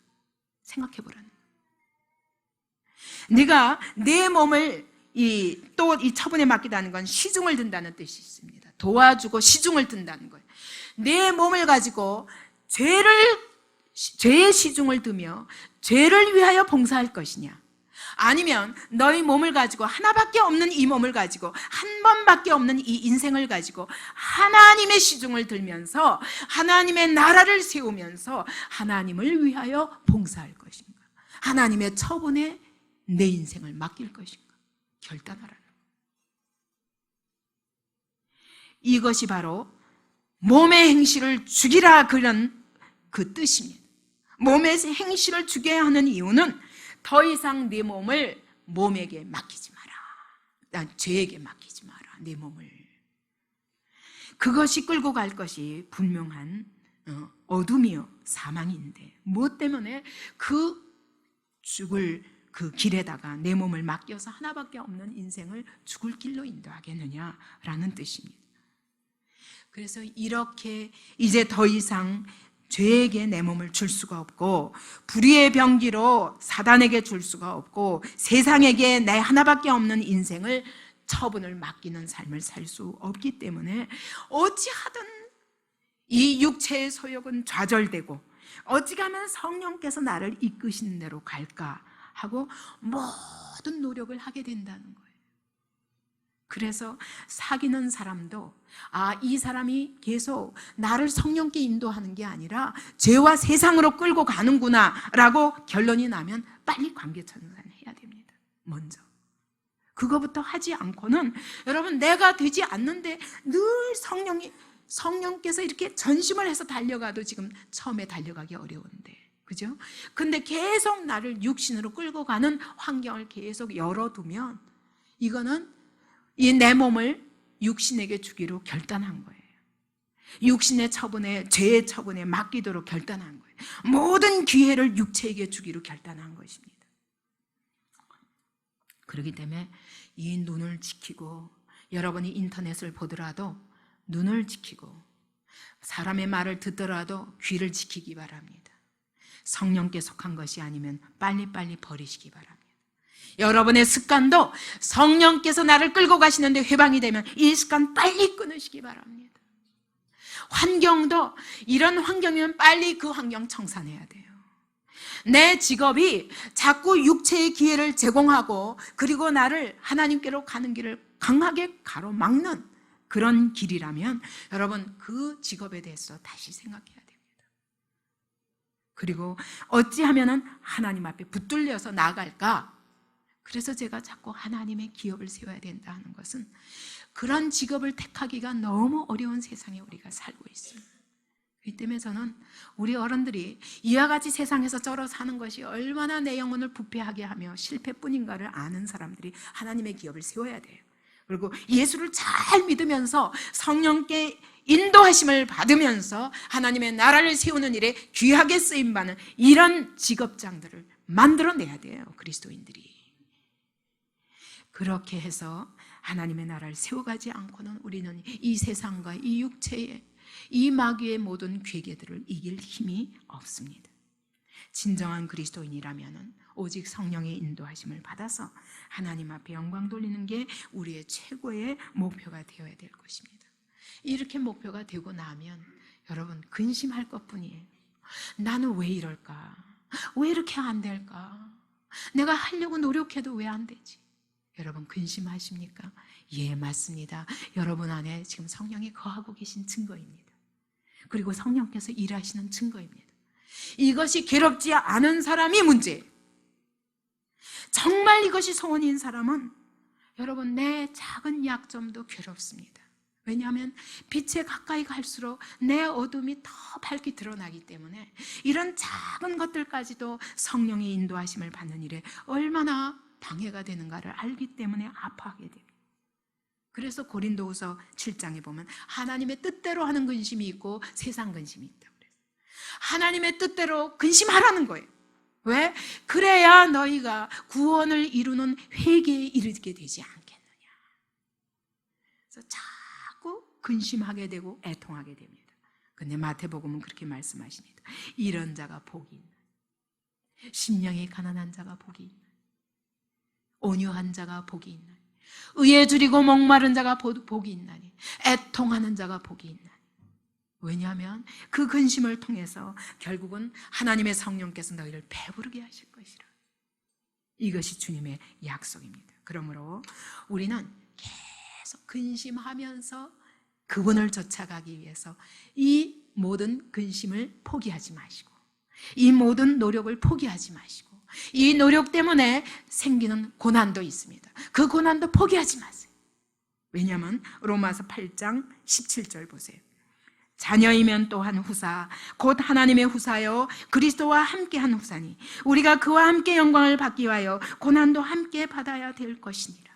생각해 보라는 거예요. 네가 내 몸을 이 처분에 맡기다는 건 시중을 든다는 뜻이 있습니다. 도와주고 시중을 든다는 거예요. 내 몸을 가지고 죄의 시중을 두며 죄를 위하여 봉사할 것이냐, 아니면 너희 몸을 가지고 하나밖에 없는 이 몸을 가지고 한 번밖에 없는 이 인생을 가지고 하나님의 시중을 들면서 하나님의 나라를 세우면서 하나님을 위하여 봉사할 것인가, 하나님의 처분에 내 인생을 맡길 것인가 결단하라는 거예요. 이것이 바로 몸의 행실을 죽이라 그런 그 뜻입니다. 몸의 행실을 죽여야 하는 이유는 더 이상 내 몸을 몸에게 맡기지 마라. 난 죄에게 맡기지 마라. 내 몸을. 그것이 끌고 갈 것이 분명한 어둠이요 사망인데, 무엇 때문에 죽을 그 길에다가 내 몸을 맡겨서 하나밖에 없는 인생을 죽을 길로 인도하겠느냐라는 뜻입니다. 그래서 이렇게 이제 더 이상 죄에게 내 몸을 줄 수가 없고, 불의의 병기로 사단에게 줄 수가 없고, 세상에게 내 하나밖에 없는 인생을 처분을 맡기는 삶을 살 수 없기 때문에 어찌하든 이 육체의 소욕은 좌절되고, 어찌하면 성령께서 나를 이끄시는 대로 갈까 하고 모든 노력을 하게 된다는 거예요. 그래서 사귀는 사람도 이 사람이 계속 나를 성령께 인도하는 게 아니라 죄와 세상으로 끌고 가는구나 라고 결론이 나면 빨리 관계 전환해야 됩니다. 먼저 그거부터 하지 않고는 여러분 내가 되지 않는데 늘 성령께서 이렇게 전심을 해서 달려가도 지금 처음에 달려가기 어려운데, 그죠? 근데 계속 나를 육신으로 끌고 가는 환경을 계속 열어두면 이거는 이 내 몸을 육신에게 주기로 결단한 거예요. 육신의 처분에, 죄의 처분에 맡기도록 결단한 거예요. 모든 기회를 육체에게 주기로 결단한 것입니다. 그렇기 때문에 이 눈을 지키고, 여러분이 인터넷을 보더라도 눈을 지키고, 사람의 말을 듣더라도 귀를 지키기 바랍니다. 성령께 속한 것이 아니면 빨리빨리 버리시기 바랍니다. 여러분의 습관도 성령께서 나를 끌고 가시는데 회방이 되면 이 습관 빨리 끊으시기 바랍니다. 환경도 이런 환경이면 빨리 그 환경 청산해야 돼요. 내 직업이 자꾸 육체의 기회를 제공하고, 그리고 나를 하나님께로 가는 길을 강하게 가로막는 그런 길이라면 여러분 그 직업에 대해서 다시 생각해야 됩니다. 그리고 어찌하면 하나님 앞에 붙들려서 나아갈까? 그래서 제가 자꾸 하나님의 기업을 세워야 된다 하는 것은, 그런 직업을 택하기가 너무 어려운 세상에 우리가 살고 있습니다. 그 때문에 저는 우리 어른들이 이와 같이 세상에서 쩔어 사는 것이 얼마나 내 영혼을 부패하게 하며 실패뿐인가를 아는 사람들이 하나님의 기업을 세워야 돼요. 그리고 예수를 잘 믿으면서 성령께 인도하심을 받으면서 하나님의 나라를 세우는 일에 귀하게 쓰임받는 이런 직업장들을 만들어내야 돼요, 그리스도인들이. 그렇게 해서 하나님의 나라를 세워가지 않고는 우리는 이 세상과 이 육체의 이 마귀의 모든 괴계들을 이길 힘이 없습니다. 진정한 그리스도인이라면 오직 성령의 인도하심을 받아서 하나님 앞에 영광 돌리는 게 우리의 최고의 목표가 되어야 될 것입니다. 이렇게 목표가 되고 나면 여러분 근심할 것뿐이에요. 나는 왜 이럴까? 왜 이렇게 안 될까? 내가 하려고 노력해도 왜 안 되지? 여러분 근심하십니까? 예, 맞습니다. 여러분 안에 지금 성령이 거하고 계신 증거입니다. 그리고 성령께서 일하시는 증거입니다. 이것이 괴롭지 않은 사람이 문제예요. 정말 이것이 소원인 사람은 여러분 내 작은 약점도 괴롭습니다. 왜냐하면 빛에 가까이 갈수록 내 어둠이 더 밝게 드러나기 때문에 이런 작은 것들까지도 성령의 인도하심을 받는 일에 얼마나 방해가 되는가를 알기 때문에 아파하게 됩니다. 그래서 고린도후서 7장에 보면 하나님의 뜻대로 하는 근심이 있고 세상 근심이 있다고 그래요. 하나님의 뜻대로 근심하라는 거예요. 왜? 그래야 너희가 구원을 이루는 회개에 이르게 되지 않겠느냐. 그래서 자꾸 근심하게 되고 애통하게 됩니다. 근데 마태복음은 그렇게 말씀하십니다. 이런 자가 복이 있나니, 심령이 가난한 자가 복이 있나니, 온유한 자가 복이 있나니, 의에 줄이고 목마른 자가 복이 있나니, 애통하는 자가 복이 있나니. 왜냐하면 그 근심을 통해서 결국은 하나님의 성령께서 너희를 배부르게 하실 것이라. 이것이 주님의 약속입니다. 그러므로 우리는 계속 근심하면서 그분을 쫓아가기 위해서 이 모든 근심을 포기하지 마시고, 이 모든 노력을 포기하지 마시고, 이 노력 때문에 생기는 고난도 있습니다. 그 고난도 포기하지 마세요. 왜냐하면 로마서 8장 17절 보세요. 자녀이면 또한 후사, 곧 하나님의 후사요 그리스도와 함께한 후사니 우리가 그와 함께 영광을 받기 위하여 고난도 함께 받아야 될 것이니라.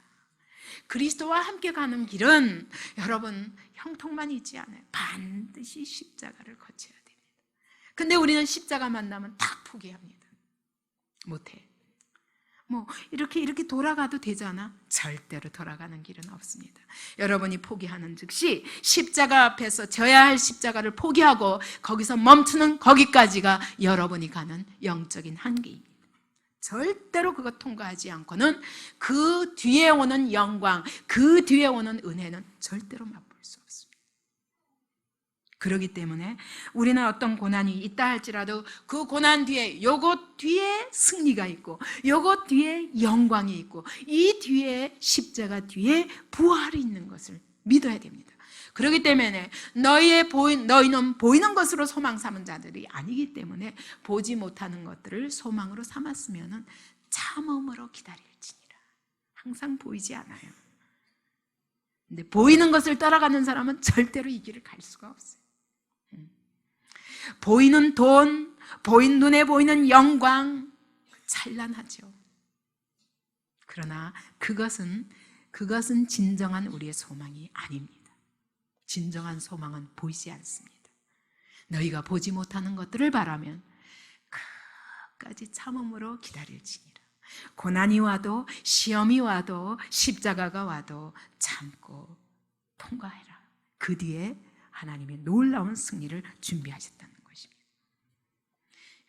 그리스도와 함께 가는 길은 여러분 형통만 있지 않아요. 반드시 십자가를 거쳐야 됩니다. 근데 우리는 십자가 만나면 다 포기합니다. 못해. 이렇게 돌아가도 되잖아. 절대로 돌아가는 길은 없습니다. 여러분이 포기하는 즉시 십자가 앞에서 져야 할 십자가를 포기하고 거기서 멈추는 거기까지가 여러분이 가는 영적인 한계입니다. 절대로 그것 통과하지 않고는 그 뒤에 오는 영광, 그 뒤에 오는 은혜는 절대로 맛볼 수 없습니다. 그렇기 때문에 우리는 어떤 고난이 있다 할지라도 그 고난 뒤에 요것 뒤에 승리가 있고 요것 뒤에 영광이 있고 이 뒤에 십자가 뒤에 부활이 있는 것을 믿어야 됩니다. 그렇기 때문에 너희는 보이는 것으로 소망 삼은 자들이 아니기 때문에 보지 못하는 것들을 소망으로 삼았으면 참음으로 기다릴지니라. 항상 보이지 않아요. 근데 보이는 것을 따라가는 사람은 절대로 이 길을 갈 수가 없어요. 보이는 돈, 눈에 보이는 영광 찬란하죠. 그러나 그것은 진정한 우리의 소망이 아닙니다. 진정한 소망은 보이지 않습니다. 너희가 보지 못하는 것들을 바라면 끝까지 참음으로 기다릴지니라. 고난이 와도, 시험이 와도, 십자가가 와도 참고 통과해라. 그 뒤에 하나님의 놀라운 승리를 준비하셨다는 것입니다.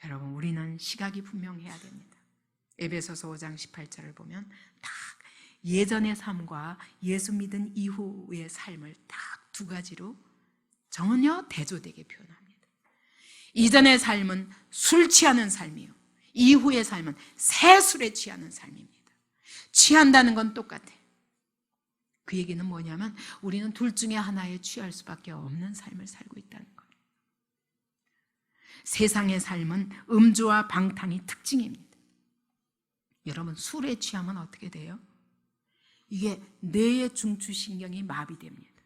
여러분, 우리는 시각이 분명해야 됩니다. 에베소서 5장 18절을 보면 딱 예전의 삶과 예수 믿은 이후의 삶을 딱 두 가지로 전혀 대조되게 표현합니다. 이전의 삶은 술 취하는 삶이요, 이후의 삶은 새 술에 취하는 삶입니다. 취한다는 건 똑같아요. 그 얘기는 뭐냐면 우리는 둘 중에 하나에 취할 수밖에 없는 삶을 살고 있다는 거예요. 세상의 삶은 음주와 방탕이 특징입니다. 여러분, 술에 취하면 어떻게 돼요? 이게 뇌의 중추신경이 마비됩니다.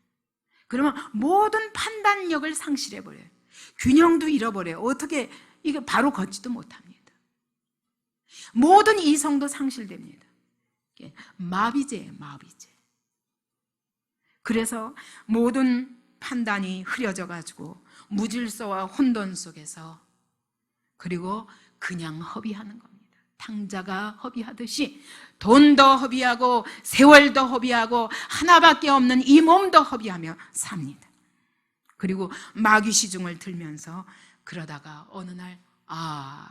그러면 모든 판단력을 상실해버려요. 균형도 잃어버려요. 어떻게, 이게 바로 걷지도 못합니다. 모든 이성도 상실됩니다. 마비제예요, 마비제. 그래서 모든 판단이 흐려져가지고 무질서와 혼돈 속에서, 그리고 그냥 허비하는 겁니다. 탕자가 허비하듯이 돈도 허비하고 세월도 허비하고 하나밖에 없는 이 몸도 허비하며 삽니다. 그리고 마귀시중을 들면서 그러다가 어느 날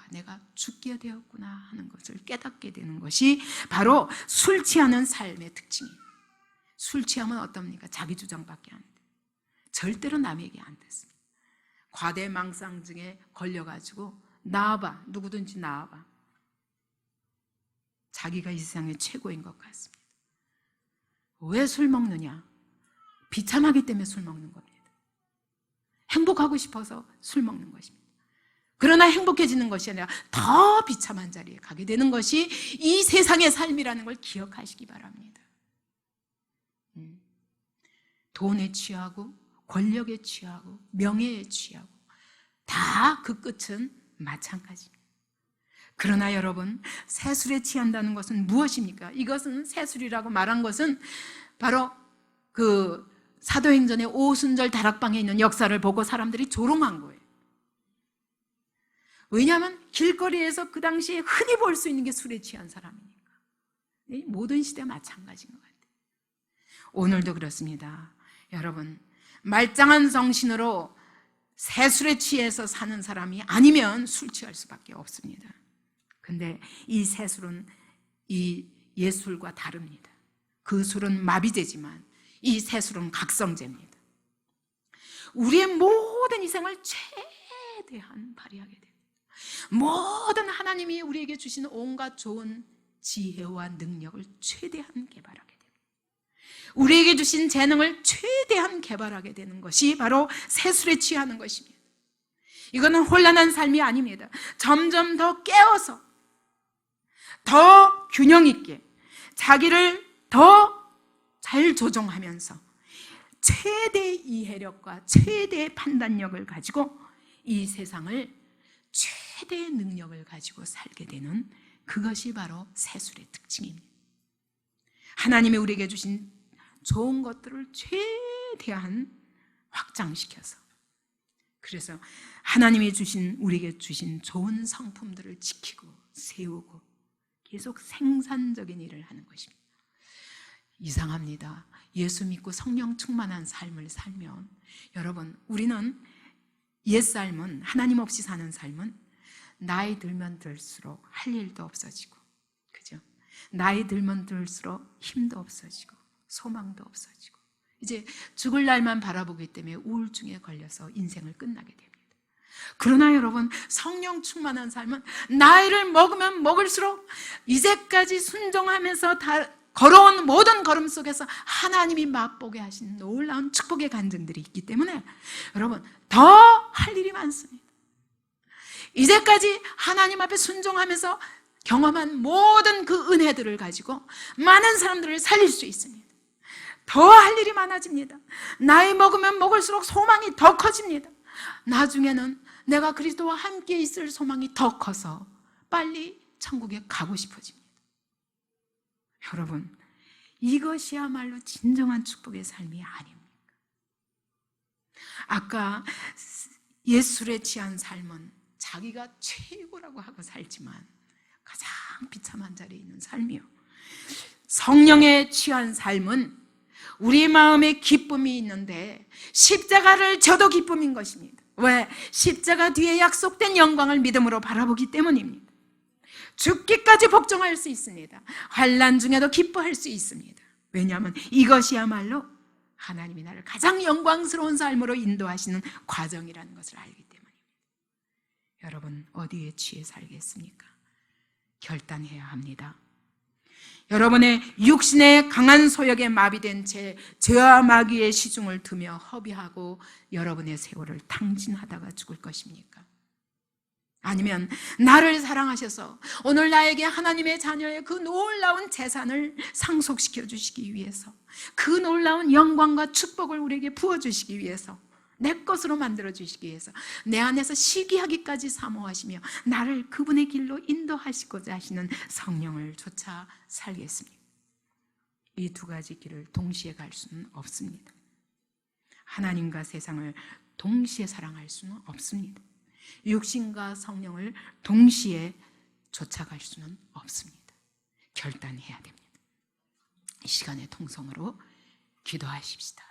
내가 죽게 되었구나 하는 것을 깨닫게 되는 것이 바로 술 취하는 삶의 특징이에요. 술 취하면 어떻습니까? 자기 주장밖에 안 돼요. 절대로 남에게 안 됐습니다. 과대망상증에 걸려가지고 나와봐, 누구든지 나와봐. 자기가 이 세상의 최고인 것 같습니다. 왜 술 먹느냐? 비참하기 때문에 술 먹는 겁니다. 행복하고 싶어서 술 먹는 것입니다. 그러나 행복해지는 것이 아니라 더 비참한 자리에 가게 되는 것이 이 세상의 삶이라는 걸 기억하시기 바랍니다. 돈에 취하고 권력에 취하고 명예에 취하고 다 그 끝은 마찬가지입니다. 그러나 여러분, 새술에 취한다는 것은 무엇입니까? 이것은 새술이라고 말한 것은 바로 그 사도행전의 오순절 다락방에 있는 역사를 보고 사람들이 조롱한 거예요. 왜냐하면 길거리에서 그 당시에 흔히 볼 수 있는 게 술에 취한 사람이니까. 모든 시대 마찬가지인 것 같아요. 오늘도 그렇습니다. 여러분, 말짱한 정신으로 새술에 취해서 사는 사람이 아니면 술 취할 수밖에 없습니다. 근데 이 새술은 이 예술과 다릅니다. 그 술은 마비제지만 이 새술은 각성제입니다. 우리의 모든 희생을 최대한 발휘하게 됩니다. 모든 하나님이 우리에게 주신 온갖 좋은 지혜와 능력을 최대한 개발하게 됩니다. 우리에게 주신 재능을 최대한 개발하게 되는 것이 바로 새술에 취하는 것입니다. 이거는 혼란한 삶이 아닙니다. 점점 더 깨어서 더 균형 있게 자기를 더 잘 조정하면서 최대의 이해력과 최대의 판단력을 가지고 이 세상을 최대의 능력을 가지고 살게 되는, 그것이 바로 새술의 특징입니다. 하나님이 우리에게 주신 좋은 것들을 최대한 확장시켜서, 그래서 하나님이 우리에게 주신 좋은 성품들을 지키고 세우고 계속 생산적인 일을 하는 것입니다. 이상합니다. 예수 믿고 성령 충만한 삶을 살면, 여러분, 우리는 옛삶은, 하나님 없이 사는 삶은 나이 들면 들수록 할 일도 없어지고, 그죠? 나이 들면 들수록 힘도 없어지고 소망도 없어지고, 이제 죽을 날만 바라보기 때문에 우울증에 걸려서 인생을 끝나게 됩니다. 그러나 여러분, 성령 충만한 삶은 나이를 먹으면 먹을수록 이제까지 순종하면서 다 걸어온 모든 걸음 속에서 하나님이 맛보게 하신 놀라운 축복의 간증들이 있기 때문에 여러분, 더 할 일이 많습니다. 이제까지 하나님 앞에 순종하면서 경험한 모든 그 은혜들을 가지고 많은 사람들을 살릴 수 있습니다. 더 할 일이 많아집니다. 나이 먹으면 먹을수록 소망이 더 커집니다. 나중에는 내가 그리스도와 함께 있을 소망이 더 커서 빨리 천국에 가고 싶어집니다. 여러분, 이것이야말로 진정한 축복의 삶이 아닙니까? 아까 예술에 취한 삶은 자기가 최고라고 하고 살지만 가장 비참한 자리에 있는 삶이요. 성령에 취한 삶은 우리 마음에 기쁨이 있는데 십자가를 져도 기쁨인 것입니다. 왜? 십자가 뒤에 약속된 영광을 믿음으로 바라보기 때문입니다. 죽기까지 복종할 수 있습니다. 환난 중에도 기뻐할 수 있습니다. 왜냐하면 이것이야말로 하나님이 나를 가장 영광스러운 삶으로 인도하시는 과정이라는 것을 알기 때문입니다. 여러분, 어디에 취해 살겠습니까? 결단해야 합니다. 여러분의 육신의 강한 소욕에 마비된 채 죄와 마귀의 시중을 두며 허비하고 여러분의 세월을 탕진하다가 죽을 것입니까? 아니면 나를 사랑하셔서 오늘 나에게 하나님의 자녀의 그 놀라운 재산을 상속시켜 주시기 위해서, 그 놀라운 영광과 축복을 우리에게 부어주시기 위해서, 내 것으로 만들어 주시기 위해서 내 안에서 시기하기까지 사모하시며 나를 그분의 길로 인도하시고자 하시는 성령을 쫓아 살겠습니다. 이 두 가지 길을 동시에 갈 수는 없습니다. 하나님과 세상을 동시에 사랑할 수는 없습니다. 육신과 성령을 동시에 쫓아갈 수는 없습니다. 결단해야 됩니다. 이 시간의 통성으로 기도하십시다.